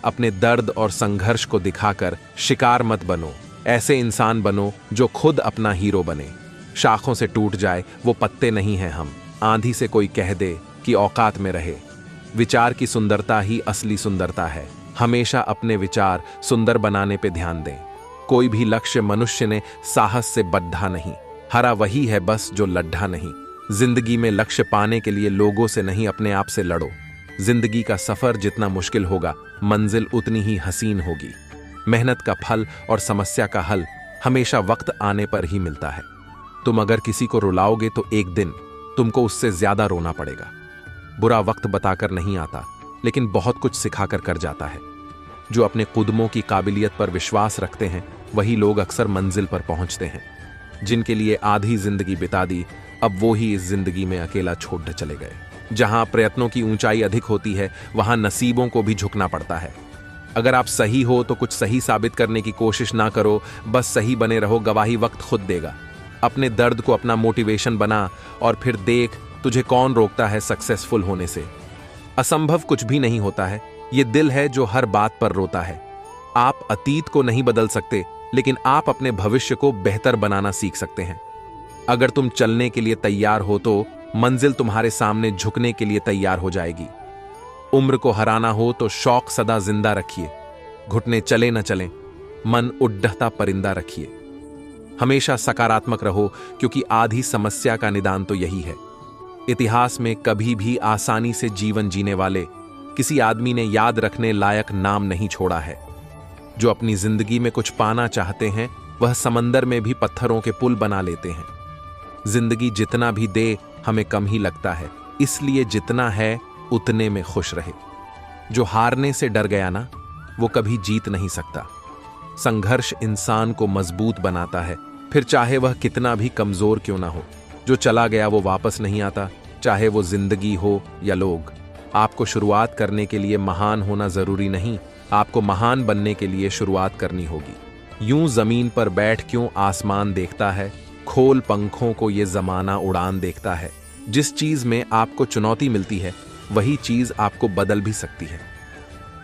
अपने दर्द और संघर्ष को दिखाकर शिकार मत बनो। ऐसे इंसान बनो जो खुद अपना हीरो बने। शाखों से टूट जाए वो पत्ते नहीं हैं हम। आंधी से कोई कह दे कि औकात में रहे। विचार की सुंदरता ही असली सुंदरता है। हमेशा अपने विचार सुंदर बनाने पे ध्यान दें। कोई भी लक्ष्य मनुष्य ने साहस से बद्धा नहीं, हरा वही है बस जो लड्ढा नहीं। जिंदगी में लक्ष्य पाने के लिए लोगों से नहीं, अपने आप से लड़ो। जिंदगी का सफर जितना मुश्किल होगा, मंजिल उतनी ही हसीन होगी। मेहनत का फल और समस्या का हल हमेशा वक्त आने पर ही मिलता है। तुम अगर किसी को रुलाओगे तो एक दिन तुमको उससे ज्यादा रोना पड़ेगा। बुरा वक्त बताकर नहीं आता, लेकिन बहुत कुछ सिखाकर कर जाता है। जो अपने कदमों की काबिलियत पर विश्वास रखते हैं वही लोग अक्सर मंजिल पर पहुंचते हैं। जिनके लिए आधी जिंदगी बिता दी, अब वो ही इस जिंदगी में अकेला छोड़ चले गए। जहां प्रयत्नों की ऊंचाई अधिक होती है वहां नसीबों को भी झुकना पड़ता है। अगर आप सही हो तो कुछ सही साबित करने की कोशिश ना करो, बस सही बने रहो। गवाही वक्त खुद देगा। अपने दर्द को अपना मोटिवेशन बना और फिर देख तुझे कौन रोकता है सक्सेसफुल होने से। असंभव कुछ भी नहीं होता है, ये दिल है जो हर बात पर रोता है। आप अतीत को नहीं बदल सकते, लेकिन आप अपने भविष्य को बेहतर बनाना सीख सकते हैं। अगर तुम चलने के लिए तैयार हो तो मंजिल तुम्हारे सामने झुकने के लिए तैयार हो जाएगी। उम्र को हराना हो तो शौक सदा जिंदा रखिए। घुटने चले न चलें, मन उड्डहता परिंदा रखिए। हमेशा सकारात्मक रहो, क्योंकि आधी समस्या का निदान तो यही है। इतिहास में कभी भी आसानी से जीवन जीने वाले किसी आदमी ने याद रखने लायक नाम नहीं छोड़ा है। जो अपनी जिंदगी में कुछ पाना चाहते हैं वह समंदर में भी पत्थरों के पुल बना लेते हैं। जिंदगी जितना भी दे हमें कम ही लगता है, इसलिए जितना है उतने में खुश रहे। जो हारने से डर गया ना, वो कभी जीत नहीं सकता। संघर्ष इंसान को मजबूत बनाता है, फिर चाहे वह कितना भी कमजोर क्यों ना हो। जो चला गया वो वापस नहीं आता, चाहे वो जिंदगी हो या लोग। आपको शुरुआत करने के लिए महान होना जरूरी नहीं, आपको महान बनने के लिए शुरुआत करनी होगी। यूं जमीन पर बैठ क्यों आसमान देखता है, खोल पंखों को ये जमाना उड़ान देखता है। जिस चीज में आपको चुनौती मिलती है वही चीज आपको बदल भी सकती है।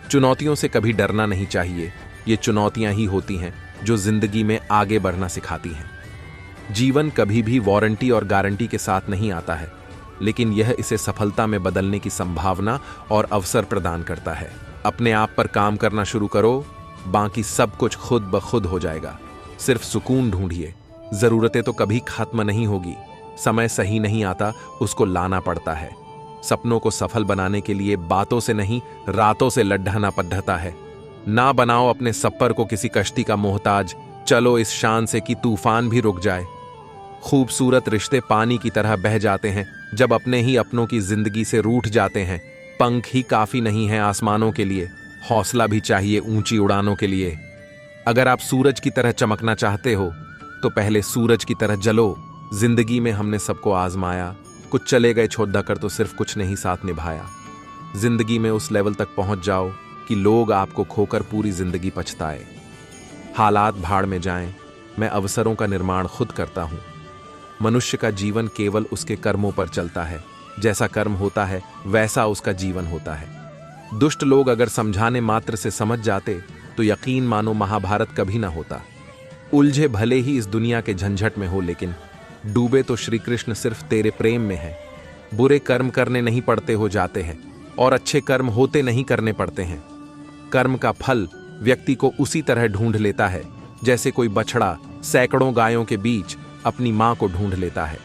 चुनौतियों से कभी डरना नहीं चाहिए, ये चुनौतियां ही होती हैं जो जिंदगी में आगे बढ़ना सिखाती हैं। जीवन कभी भी वारंटी और गारंटी के साथ नहीं आता है, लेकिन यह इसे सफलता में बदलने की संभावना और अवसर प्रदान करता है। अपने आप पर काम करना शुरू करो, बाकी सब कुछ खुद ब खुद हो जाएगा। सिर्फ सुकून ढूंढिए। जरूरतें तो कभी खत्म नहीं होगी, समय सही नहीं आता, उसको लाना पड़ता है। सपनों को सफल बनाने के लिए बातों से नहीं, रातों से लड्ढाना पड़ता है। ना बनाओ अपने सफर को किसी कश्ती का मोहताज, चलो इस शान से कि तूफान भी रुक जाए। खूबसूरत रिश्ते पानी की तरह बह जाते हैं जब अपने ही अपनों की जिंदगी से रूठ जाते हैं। पंख ही काफी नहीं है आसमानों के लिए, हौसला भी चाहिए ऊंची उड़ानों के लिए। अगर आप सूरज की तरह चमकना चाहते हो तो पहले सूरज की तरह जलो। जिंदगी में हमने सबको आजमाया, कुछ चले गए छोड़ कर तो सिर्फ कुछ नहीं साथ निभाया। जिंदगी में उस लेवल तक पहुंच जाओ कि लोग आपको खोकर पूरी जिंदगी पछताए। हालात भाड़ में जाएं, मैं अवसरों का निर्माण खुद करता हूं। मनुष्य का जीवन केवल उसके कर्मों पर चलता है, जैसा कर्म होता है वैसा उसका जीवन होता है। दुष्ट लोग अगर समझाने मात्र से समझ जाते तो यकीन मानो महाभारत कभी ना होता। उलझे भले ही इस दुनिया के झंझट में हो, लेकिन डूबे तो श्री कृष्ण सिर्फ तेरे प्रेम में है। बुरे कर्म करने नहीं पड़ते, हो जाते हैं, और अच्छे कर्म होते नहीं करने पड़ते हैं। कर्म का फल व्यक्ति को उसी तरह ढूंढ लेता है जैसे कोई बछड़ा सैकड़ों गायों के बीच अपनी मां को ढूंढ लेता है।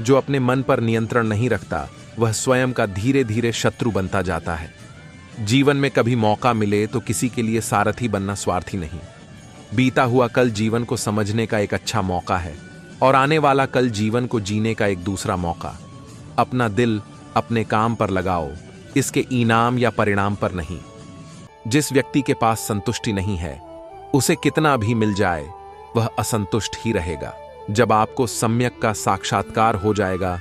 जो अपने मन पर नियंत्रण नहीं रखता वह स्वयं का धीरे धीरे शत्रु बनता जाता है। जीवन में कभी मौका मिले तो किसी के लिए सारथी बनना स्वार्थी नहीं। बीता हुआ कल जीवन को समझने का एक अच्छा मौका है, और आने वाला कल जीवन को जीने का एक दूसरा मौका। अपना दिल अपने काम पर लगाओ, इसके इनाम या परिणाम पर नहीं। जिस व्यक्ति के पास संतुष्टि नहीं है उसे कितना भी मिल जाए वह असंतुष्ट ही रहेगा। जब आपको सम्यक का साक्षात्कार हो जाएगा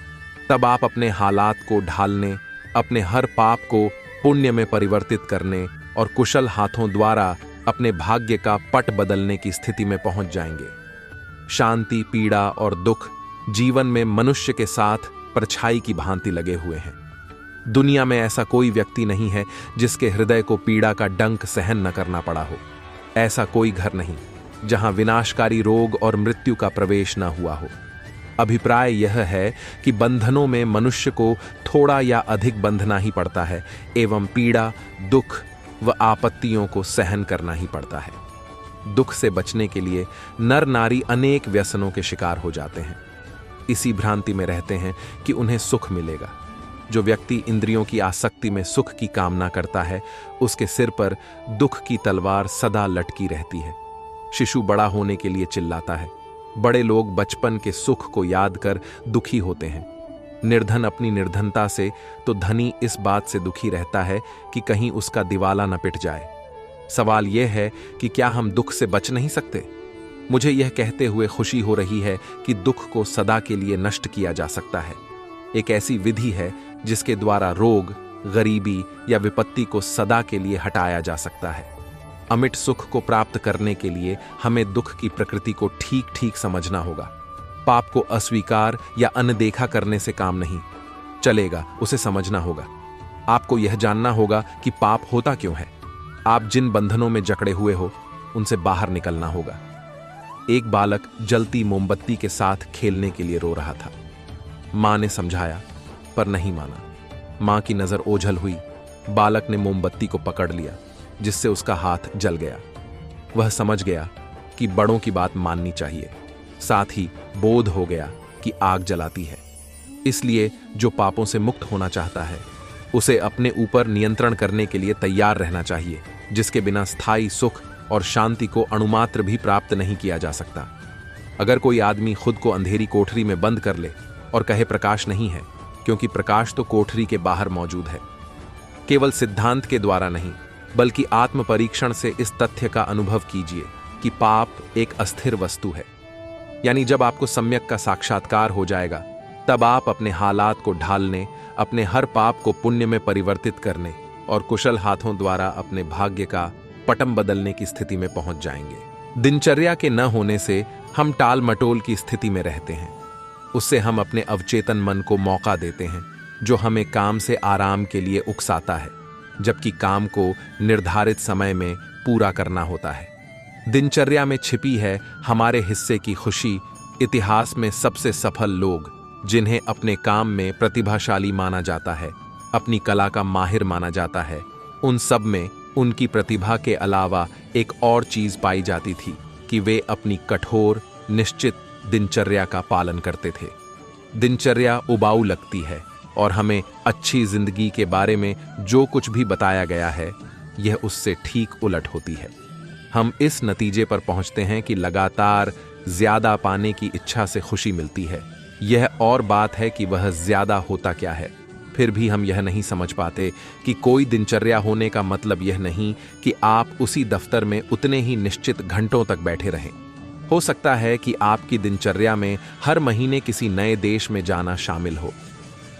तब आप अपने हालात को ढालने, अपने हर पाप को पुण्य में परिवर्तित करने और कुशल हाथों द्वारा अपने भाग्य का पट बदलने की स्थिति में पहुंच जाएंगे। शांति, पीड़ा और दुख जीवन में मनुष्य के साथ परछाई की भांति लगे हुए हैं। दुनिया में ऐसा कोई व्यक्ति नहीं है जिसके हृदय को पीड़ा का डंक सहन न करना पड़ा हो। ऐसा कोई घर नहीं जहां विनाशकारी रोग और मृत्यु का प्रवेश न हुआ हो। अभिप्राय यह है कि बंधनों में मनुष्य को थोड़ा या अधिक बंधना ही पड़ता है, एवं पीड़ा, दुख व आपत्तियों को सहन करना ही पड़ता है। दुख से बचने के लिए नर नारी अनेक व्यसनों के शिकार हो जाते हैं। इसी भ्रांति में रहते हैं कि उन्हें सुख मिलेगा। जो व्यक्ति इंद्रियों की आसक्ति में सुख की कामना करता है उसके सिर पर दुख की तलवार सदा लटकी रहती है। शिशु बड़ा होने के लिए चिल्लाता है, बड़े लोग बचपन के सुख को याद कर दुखी होते हैं। निर्धन अपनी निर्धनता से तो धनी इस बात से दुखी रहता है कि कहीं उसका दिवाला न पिट जाए। सवाल यह है कि क्या हम दुख से बच नहीं सकते? मुझे यह कहते हुए खुशी हो रही है कि दुख को सदा के लिए नष्ट किया जा सकता है। एक ऐसी विधि है जिसके द्वारा रोग, गरीबी या विपत्ति को सदा के लिए हटाया जा सकता है। अमिट सुख को प्राप्त करने के लिए हमें दुख की प्रकृति को ठीक ठीक समझना होगा। पाप को अस्वीकार या अनदेखा करने से काम नहीं चलेगा, उसे समझना होगा। आपको यह जानना होगा कि पाप होता क्यों है। आप जिन बंधनों में जकड़े हुए हो उनसे बाहर निकलना होगा। एक बालक जलती मोमबत्ती के साथ खेलने के लिए रो रहा था। मां ने समझाया पर नहीं माना। मां की नजर ओझल हुई। बालक ने मोमबत्ती को पकड़ लिया जिससे उसका हाथ जल गया। वह समझ गया कि बड़ों की बात माननी चाहिए। साथ ही बोध हो गया कि आग जलाती है। इसलिए जो पापों से मुक्त होना चाहता है उसे अपने ऊपर नियंत्रण करने के लिए तैयार रहना चाहिए, जिसके बिना स्थायी सुख और शांति को अणुमात्र भी प्राप्त नहीं किया जा सकता। अगर कोई आदमी खुद को अंधेरी कोठरी में बंद कर ले और कहे प्रकाश नहीं है, क्योंकि प्रकाश तो कोठरी के बाहर मौजूद है। केवल सिद्धांत के द्वारा नहीं, बल्कि आत्म परीक्षण से इस तथ्य का अनुभव कीजिए कि पाप एक अस्थिर वस्तु है। यानी जब आपको सम्यक का साक्षात्कार हो जाएगा, तब आप अपने हालात को ढालने, अपने हर पाप को पुण्य में परिवर्तित करने और कुशल हाथों द्वारा अपने भाग्य का पटम बदलने की स्थिति में पहुंच जाएंगे। दिनचर्या के न होने से हम टाल मटोल की स्थिति में रहते हैं। उससे हम अपने अवचेतन मन को मौका देते हैं, जो हमें काम से आराम के लिए उकसाता है, जबकि काम को निर्धारित समय में पूरा करना होता है। दिनचर्या में छिपी है हमारे हिस्से की खुशी। इतिहास में सबसे सफल लोग, जिन्हें अपने काम में प्रतिभाशाली माना जाता है, अपनी कला का माहिर माना जाता है, उन सब में उनकी प्रतिभा के अलावा एक और चीज पाई जाती थी कि वे अपनी कठोर निश्चित दिनचर्या का पालन करते थे। दिनचर्या उबाऊ लगती है और हमें अच्छी जिंदगी के बारे में जो कुछ भी बताया गया है, यह उससे ठीक उलट होती है। हम इस नतीजे पर पहुंचते हैं कि लगातार ज्यादा पाने की इच्छा से खुशी मिलती है। यह और बात है कि वह ज्यादा होता क्या है। फिर भी हम यह नहीं समझ पाते कि कोई दिनचर्या होने का मतलब यह नहीं कि आप उसी दफ्तर में उतने ही निश्चित घंटों तक बैठे रहें। हो सकता है कि आपकी दिनचर्या में हर महीने किसी नए देश में जाना शामिल हो।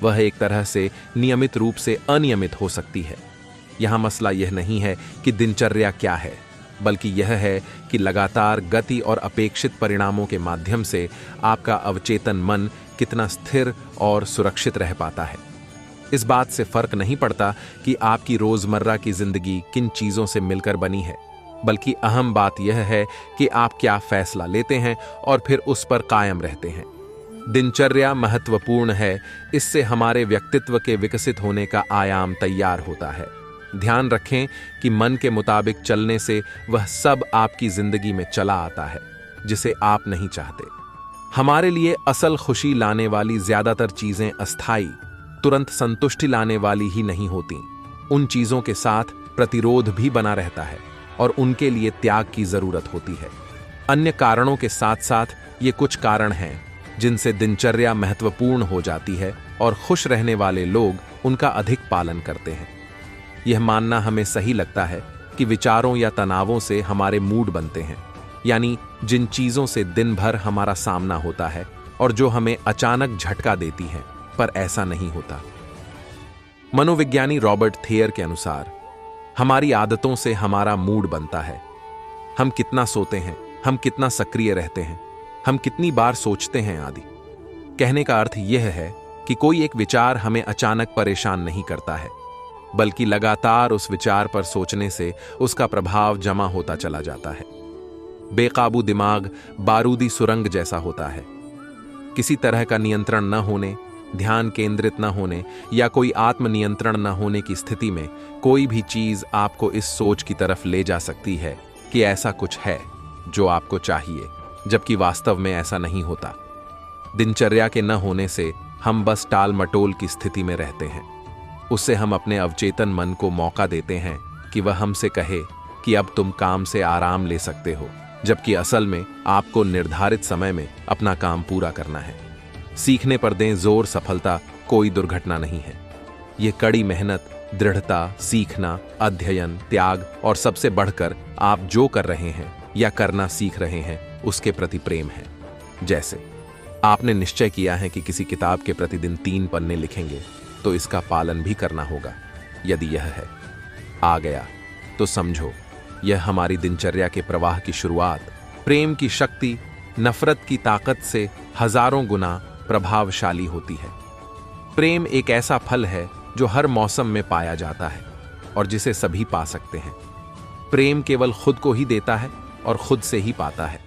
वह एक तरह से नियमित रूप से अनियमित हो सकती है। यहां मसला यह नहीं है कि दिनचर्या क्या है, बल्कि यह है कि लगातार गति और अपेक्षित परिणामों के माध्यम से आपका अवचेतन मन कितना स्थिर और सुरक्षित रह पाता है। इस बात से फर्क नहीं पड़ता कि आपकी रोजमर्रा की जिंदगी किन चीजों से मिलकर बनी है, बल्कि अहम बात यह है कि आप क्या फैसला लेते हैं और फिर उस पर कायम रहते हैं। दिनचर्या महत्वपूर्ण है। इससे हमारे व्यक्तित्व के विकसित होने का आयाम तैयार होता है। ध्यान रखें कि मन के मुताबिक चलने से वह सब आपकी जिंदगी में चला आता है जिसे आप नहीं चाहते। हमारे लिए असल खुशी लाने वाली ज्यादातर चीजें अस्थायी, तुरंत संतुष्टि लाने वाली ही नहीं होती। उन चीजों के साथ प्रतिरोध भी बना रहता है और उनके लिए त्याग की जरूरत होती है। अन्य कारणों के साथ साथ ये कुछ कारण हैं जिनसे दिनचर्या महत्वपूर्ण हो जाती है और खुश रहने वाले लोग उनका अधिक पालन करते हैं। यह मानना हमें सही लगता है कि विचारों या तनावों से हमारे मूड बनते हैं, यानी जिन चीजों से दिन भर हमारा सामना होता है और जो हमें अचानक झटका देती हैं, पर ऐसा नहीं होता। मनोविज्ञानी रॉबर्ट थेयर के अनुसार हमारी आदतों से हमारा मूड बनता है। हम कितना सोते हैं, हम कितना सक्रिय रहते हैं, हम कितनी बार सोचते हैं आदि। कहने का अर्थ यह है कि कोई एक विचार हमें अचानक परेशान नहीं करता है, बल्कि लगातार उस विचार पर सोचने से उसका प्रभाव जमा होता चला जाता है। बेकाबू दिमाग बारूदी सुरंग जैसा होता है। किसी तरह का नियंत्रण न होने, ध्यान केंद्रित न होने या कोई आत्मनियंत्रण न होने की स्थिति में कोई भी चीज आपको इस सोच की तरफ ले जा सकती है कि ऐसा कुछ है जो आपको चाहिए, जबकि वास्तव में ऐसा नहीं होता। दिनचर्या के न होने से हम बस टाल मटोल की स्थिति में रहते हैं। उससे हम अपने अवचेतन मन को मौका देते हैं कि वह हमसे कहे कि अब तुम काम से आराम ले सकते हो, जबकि असल में आपको निर्धारित समय में अपना काम पूरा करना है। सीखने पर दें जोर, सफलता कोई दुर्घटना नहीं है। ये कड़ी मेहनत, दृढ़ता, सीखना, अध्ययन, त्याग और सबसे बढ़कर आप जो कर रहे हैं या करना सीख रहे हैं उसके प्रति प्रेम है। जैसे आपने निश्चय किया है कि किसी किताब के प्रतिदिन 3 पन्ने लिखेंगे, तो इसका पालन भी करना होगा। यदि यह है आ गया तो समझो यह हमारी दिनचर्या के प्रवाह की शुरुआत। प्रेम की शक्ति नफरत की ताकत से हजारों गुना प्रभावशाली होती है। प्रेम एक ऐसा फल है जो हर मौसम में पाया जाता है और जिसे सभी पा सकते हैं। प्रेम केवल खुद को ही देता है और खुद से ही पाता है।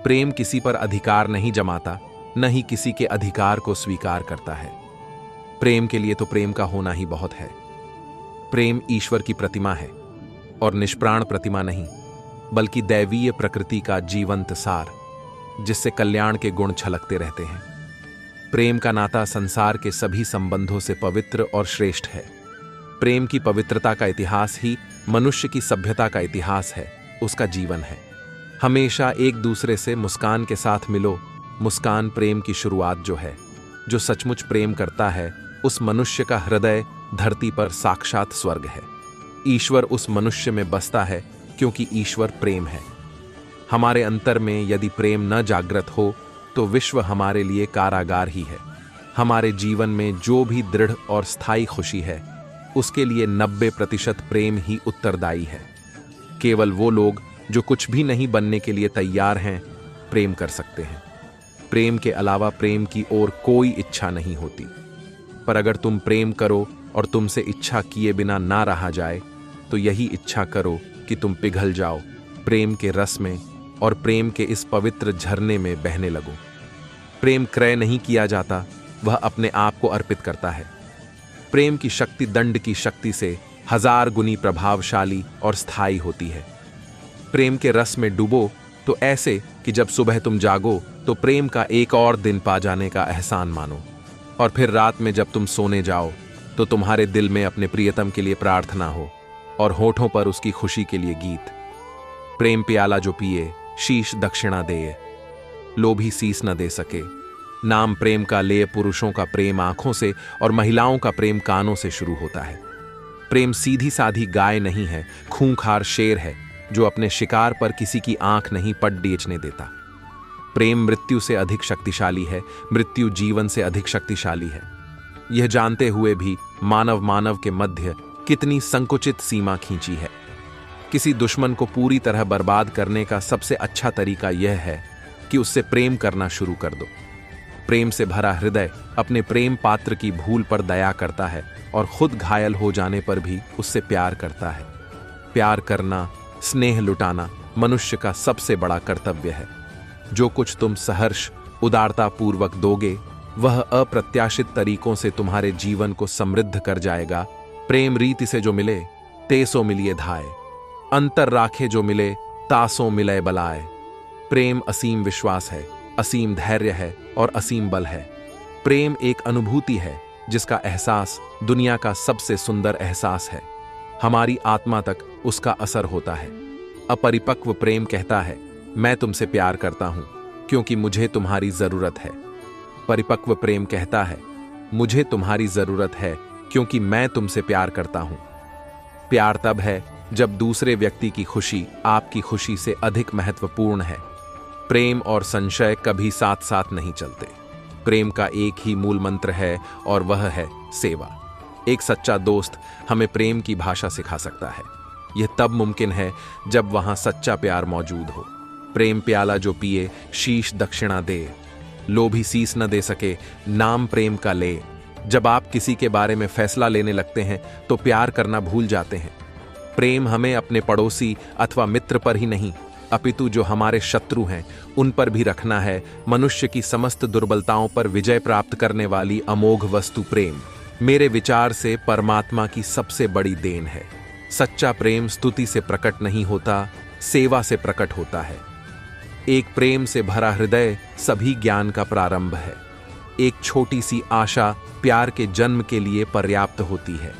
प्रेम किसी पर अधिकार नहीं जमाता, न ही किसी के अधिकार को स्वीकार करता है। प्रेम के लिए तो प्रेम का होना ही बहुत है। प्रेम ईश्वर की प्रतिमा है और निष्प्राण प्रतिमा नहीं, बल्कि दैवीय प्रकृति का जीवंत सार, जिससे कल्याण के गुण छलकते रहते हैं। प्रेम का नाता संसार के सभी संबंधों से पवित्र और श्रेष्ठ है। प्रेम की पवित्रता का इतिहास ही मनुष्य की सभ्यता का इतिहास है, उसका जीवन है। हमेशा एक दूसरे से मुस्कान के साथ मिलो। मुस्कान प्रेम की शुरुआत जो है। जो सचमुच प्रेम करता है, उस मनुष्य का हृदय धरती पर साक्षात स्वर्ग है। ईश्वर उस मनुष्य में बसता है क्योंकि ईश्वर प्रेम है। हमारे अंतर में यदि प्रेम न जागृत हो तो विश्व हमारे लिए कारागार ही है। हमारे जीवन में जो भी दृढ़ और स्थायी खुशी है उसके लिए 90% प्रेम ही उत्तरदायी है। केवल वो लोग जो कुछ भी नहीं बनने के लिए तैयार हैं प्रेम कर सकते हैं। प्रेम के अलावा प्रेम की और कोई इच्छा नहीं होती। पर अगर तुम प्रेम करो और तुमसे इच्छा किए बिना ना रहा जाए तो यही इच्छा करो कि तुम पिघल जाओ प्रेम के रस में और प्रेम के इस पवित्र झरने में बहने लगो। प्रेम क्रय नहीं किया जाता, वह अपने आप को अर्पित करता है। प्रेम की शक्ति दंड की शक्ति से 1000 गुनी प्रभावशाली और स्थायी होती है। प्रेम के रस में डूबो तो ऐसे कि जब सुबह तुम जागो तो प्रेम का एक और दिन पा जाने का एहसान मानो, और फिर रात में जब तुम सोने जाओ तो तुम्हारे दिल में अपने प्रियतम के लिए प्रार्थना हो और होठों पर उसकी खुशी के लिए गीत। प्रेम प्याला जो पिए शीश दक्षिणा दे, लोभी सीस न दे सके। नाम प्रेम का ले, पुरुषों का प्रेम आंखों से और महिलाओं का प्रेम कानों से शुरू होता है। प्रेम सीधी साधी गाय नहीं है, खूंखार शेर है जो अपने शिकार पर किसी की आंख नहीं पट बेचने देता। प्रेम मृत्यु से अधिक शक्तिशाली है, मृत्यु जीवन से अधिक शक्तिशाली है। यह जानते हुए भी मानव के मध्य कितनी संकुचित सीमा खींची है। किसी दुश्मन को पूरी तरह बर्बाद करने का सबसे अच्छा तरीका यह है कि उससे प्रेम करना शुरू कर दो। प्रेम से भरा हृदय अपने प्रेम पात्र की भूल पर दया करता है और खुद घायल हो जाने पर भी उससे प्यार करता है। प्यार करना, स्नेह लुटाना मनुष्य का सबसे बड़ा कर्तव्य है। जो कुछ तुम सहर्ष उदारता पूर्वक दोगे वह अप्रत्याशित तरीकों से तुम्हारे जीवन को समृद्ध कर जाएगा। प्रेम रीति से जो मिले तेसो मिलिए धाय, अंतर राखे जो मिले तासों मिले बलाए। प्रेम असीम विश्वास है, असीम धैर्य है और असीम बल है। प्रेम एक अनुभूति है जिसका एहसास दुनिया का सबसे सुंदर एहसास है। हमारी आत्मा तक उसका असर होता है। अपरिपक्व प्रेम कहता है मैं तुमसे प्यार करता हूं क्योंकि मुझे तुम्हारी जरूरत है। परिपक्व प्रेम कहता है मुझे तुम्हारी जरूरत है क्योंकि मैं तुमसे प्यार करता हूं। प्यार तब है जब दूसरे व्यक्ति की खुशी आपकी खुशी से अधिक महत्वपूर्ण है। प्रेम और संशय कभी साथ साथ नहीं चलते। प्रेम का एक ही मूल मंत्र है और वह है सेवा। एक सच्चा दोस्त हमें प्रेम की भाषा सिखा सकता है। यह तब मुमकिन है जब वहां सच्चा प्यार मौजूद हो। प्रेम प्याला जो पिए शीश दक्षिणा दे, लोभी सीस न दे सके। नाम प्रेम का ले। जब आप किसी के बारे में फैसला लेने लगते हैं तो प्यार करना भूल जाते हैं। प्रेम हमें अपने पड़ोसी अथवा मित्र पर ही नहीं अपितु जो हमारे शत्रु हैं उन पर भी रखना है। मनुष्य की समस्त दुर्बलताओं पर विजय प्राप्त करने वाली अमोघ वस्तु प्रेम मेरे विचार से परमात्मा की सबसे बड़ी देन है। सच्चा प्रेम स्तुति से प्रकट नहीं होता, सेवा से प्रकट होता है। एक प्रेम से भरा हृदय सभी ज्ञान का प्रारंभ है। एक छोटी सी आशा प्यार के जन्म के लिए पर्याप्त होती है।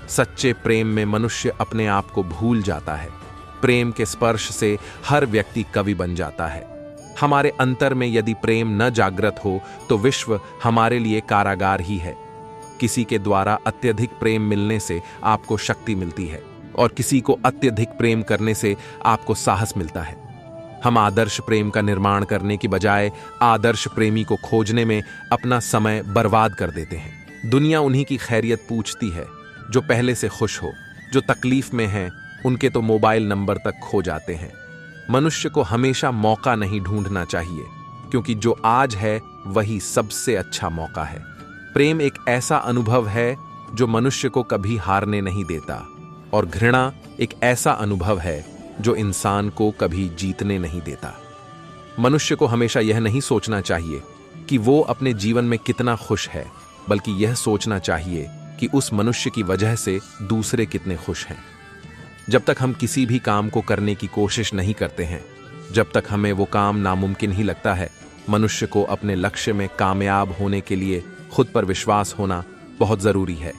सच्चे प्रेम में मनुष्य अपने आप को भूल जाता है। प्रेम के स्पर्श से हर व्यक्ति कवि बन जाता है। हमारे अंतर में यदि प्रेम न जागृत हो तो विश्व हमारे लिए कारागार ही है। किसी के द्वारा अत्यधिक प्रेम मिलने से आपको शक्ति मिलती है और किसी को अत्यधिक प्रेम करने से आपको साहस मिलता है। हम आदर्श प्रेम का निर्माण करने की बजाय आदर्श प्रेमी को खोजने में अपना समय बर्बाद कर देते हैं। दुनिया उन्हीं की खैरियत पूछती है जो पहले से खुश हो। जो तकलीफ में हैं उनके तो मोबाइल नंबर तक खो जाते हैं। मनुष्य को हमेशा मौका नहीं ढूंढना चाहिए क्योंकि जो आज है वही सबसे अच्छा मौका है। प्रेम एक ऐसा अनुभव है जो मनुष्य को कभी हारने नहीं देता, और घृणा एक ऐसा अनुभव है जो इंसान को कभी जीतने नहीं देता। मनुष्य को हमेशा यह नहीं सोचना चाहिए कि वो अपने जीवन में कितना खुश है, बल्कि यह सोचना चाहिए कि उस मनुष्य की वजह से दूसरे कितने खुश हैं। जब तक हम किसी भी काम को करने की कोशिश नहीं करते हैं, जब तक हमें वो काम नामुमकिन ही लगता है। मनुष्य को अपने लक्ष्य में कामयाब होने के लिए खुद पर विश्वास होना बहुत जरूरी है।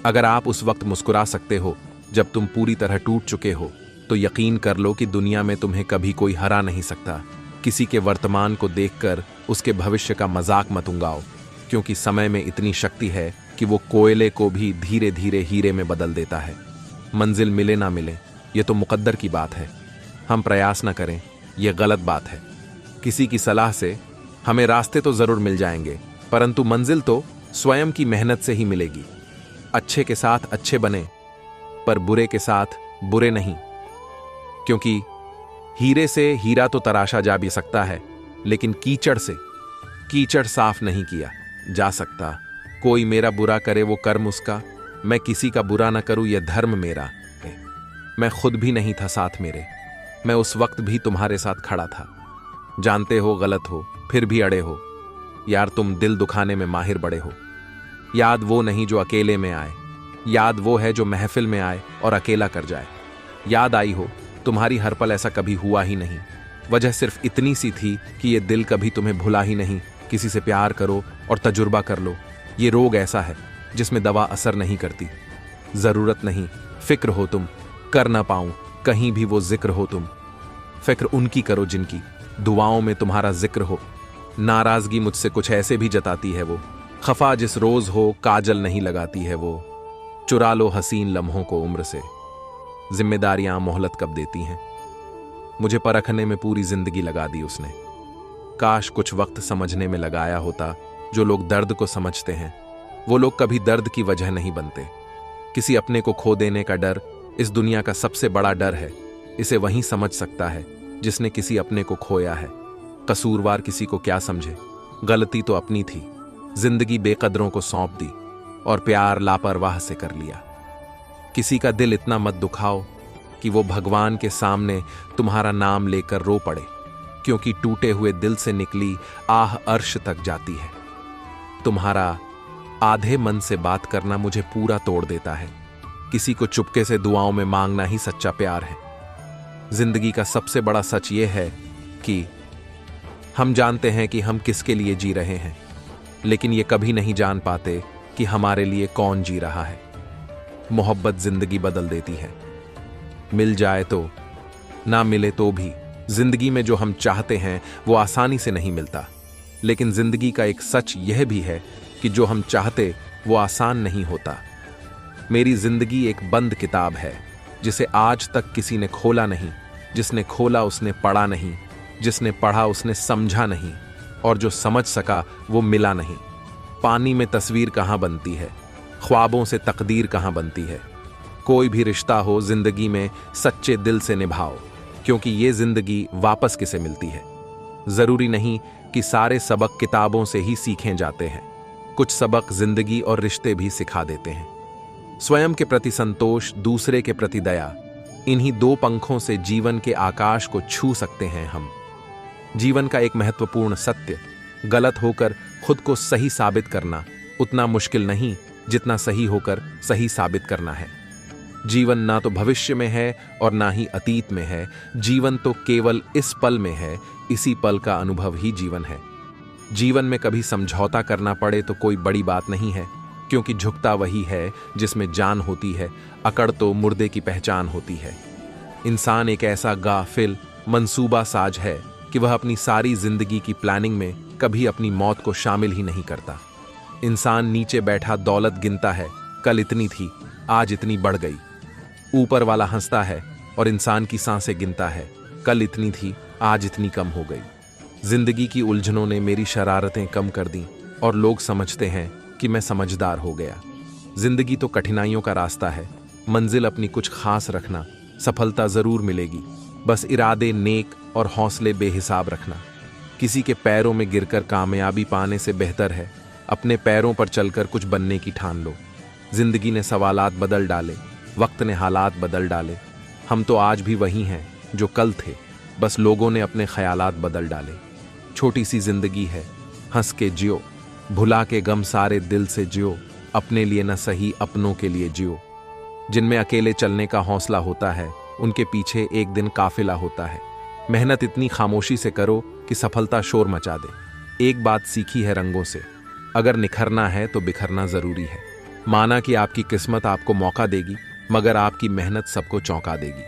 अगर आप उस वक्त मुस्कुरा सकते हो जब तुम पूरी तरह टूट चुके हो, तो यकीन कर लो कि दुनिया में तुम्हें कभी कोई हरा नहीं सकता। किसी के वर्तमान को देखकर उसके भविष्य का मजाक मत उड़ाओ, क्योंकि समय में इतनी शक्ति है कि वो कोयले को भी धीरे धीरे हीरे में बदल देता है। मंजिल मिले ना मिले ये तो मुकद्दर की बात है। हम प्रयास ना करें ये गलत बात है। किसी की सलाह से हमें रास्ते तो जरूर मिल जाएंगे, परंतु मंजिल तो स्वयं की मेहनत से ही मिलेगी। अच्छे के साथ अच्छे बने, पर बुरे के साथ बुरे नहीं, क्योंकि हीरे से हीरा तो तराशा जा भी सकता है, लेकिन कीचड़ से कीचड़ साफ नहीं किया जा सकता। कोई मेरा बुरा करे वो कर्म उसका, मैं किसी का बुरा ना करूं यह धर्म मेरा है। मैं खुद भी नहीं था साथ मेरे, मैं उस वक्त भी तुम्हारे साथ खड़ा था। जानते हो गलत हो फिर भी अड़े हो, यार तुम दिल दुखाने में माहिर बड़े हो। याद वो नहीं जो अकेले में आए, याद वो है जो महफिल में आए और अकेला कर जाए। याद आई हो तुम्हारी हर पल ऐसा कभी हुआ ही नहीं। वजह सिर्फ इतनी सी थी कि ये दिल कभी तुम्हें भुला ही नहीं। किसी से प्यार करो और तजुर्बा कर लो, ये रोग ऐसा है जिसमें दवा असर नहीं करती। जरूरत नहीं फिक्र हो तुम, कर ना पाऊं कहीं भी वो जिक्र हो तुम। फिक्र उनकी करो जिनकी दुआओं में तुम्हारा जिक्र हो। नाराजगी मुझसे कुछ ऐसे भी जताती है वो, खफा जिस रोज हो काजल नहीं लगाती है वो। चुरा लो हसीन लम्हों को उम्र से, जिम्मेदारियां मोहलत कब देती हैं। मुझे परखने में पूरी जिंदगी लगा दी उसने। काश कुछ वक्त समझने में लगाया होता। जो लोग दर्द को समझते हैं वो लोग कभी दर्द की वजह नहीं बनते। किसी अपने को खो देने का डर इस दुनिया का सबसे बड़ा डर है। इसे वही समझ सकता है जिसने किसी अपने को खोया है। कसूरवार किसी को क्या समझे, गलती तो अपनी थी। जिंदगी बेकदरों को सौंप दी और प्यार लापरवाह से कर लिया। किसी का दिल इतना मत दुखाओ कि वो भगवान के सामने तुम्हारा नाम लेकर रो पड़े, क्योंकि टूटे हुए दिल से निकली आह अर्श तक जाती है। तुम्हारा आधे मन से बात करना मुझे पूरा तोड़ देता है। किसी को चुपके से दुआओं में मांगना ही सच्चा प्यार है। जिंदगी का सबसे बड़ा सच ये है कि हम जानते हैं कि हम किसके लिए जी रहे हैं, लेकिन ये कभी नहीं जान पाते कि हमारे लिए कौन जी रहा है। मोहब्बत जिंदगी बदल देती है, मिल जाए तो, ना मिले तो भी। जिंदगी में जो हम चाहते हैं वो आसानी से नहीं मिलता, लेकिन जिंदगी का एक सच यह भी है कि जो हम चाहते वो आसान नहीं होता। मेरी जिंदगी एक बंद किताब है जिसे आज तक किसी ने खोला नहीं। जिसने खोला उसने पढ़ा नहीं, जिसने पढ़ा उसने समझा नहीं, और जो समझ सका वो मिला नहीं। पानी में तस्वीर कहाँ बनती है, ख्वाबों से तकदीर कहाँ बनती है। कोई भी रिश्ता हो जिंदगी में सच्चे दिल से निभाओ, क्योंकि ये जिंदगी वापस किसे मिलती है। जरूरी नहीं कि सारे सबक किताबों से ही सीखे जाते हैं, कुछ सबक जिंदगी और रिश्ते भी सिखा देते हैं। स्वयं के प्रति संतोष, दूसरे के प्रति दया, इन्हीं दो पंखों से जीवन के आकाश को छू सकते हैं हम। जीवन का एक महत्वपूर्ण सत्य, गलत होकर खुद को सही साबित करना उतना मुश्किल नहीं जितना सही होकर सही साबित करना है। जीवन ना तो भविष्य में है और ना ही अतीत में है। जीवन तो केवल इस पल में है, इसी पल का अनुभव ही जीवन है। जीवन में कभी समझौता करना पड़े तो कोई बड़ी बात नहीं है, क्योंकि झुकता वही है जिसमें जान होती है, अकड़ तो मुर्दे की पहचान होती है। इंसान एक ऐसा गाफिल मंसूबा साज है कि वह अपनी सारी जिंदगी की प्लानिंग में कभी अपनी मौत को शामिल ही नहीं करता। इंसान नीचे बैठा दौलत गिनता है, कल इतनी थी आज इतनी बढ़ गई। ऊपर वाला हंसता है और इंसान की सांसें गिनता है, कल इतनी थी आज इतनी कम हो गई। जिंदगी की उलझनों ने मेरी शरारतें कम कर दी और लोग समझते हैं कि मैं समझदार हो गया। जिंदगी तो कठिनाइयों का रास्ता है, मंजिल अपनी कुछ खास रखना, सफलता जरूर मिलेगी, बस इरादे नेक और हौसले बेहिसाब रखना। किसी के पैरों में गिरकर कामयाबी पाने से बेहतर है अपने पैरों पर चलकर कुछ बनने की ठान लो। जिंदगी ने सवालात बदल डाले, वक्त ने हालात बदल डाले। हम तो आज भी वही हैं जो कल थे, बस लोगों ने अपने ख्यालात बदल डाले। छोटी सी जिंदगी है, हंस के जियो, भुला के गम सारे दिल से जियो। अपने लिए न सही अपनों के लिए जियो। जिनमें अकेले चलने का हौसला होता है उनके पीछे एक दिन काफिला होता है। मेहनत इतनी खामोशी से करो कि सफलता शोर मचा दे। एक बात सीखी है रंगों से, अगर निखरना है तो बिखरना जरूरी है। माना कि आपकी किस्मत आपको मौका देगी, मगर आपकी मेहनत सबको चौंका देगी।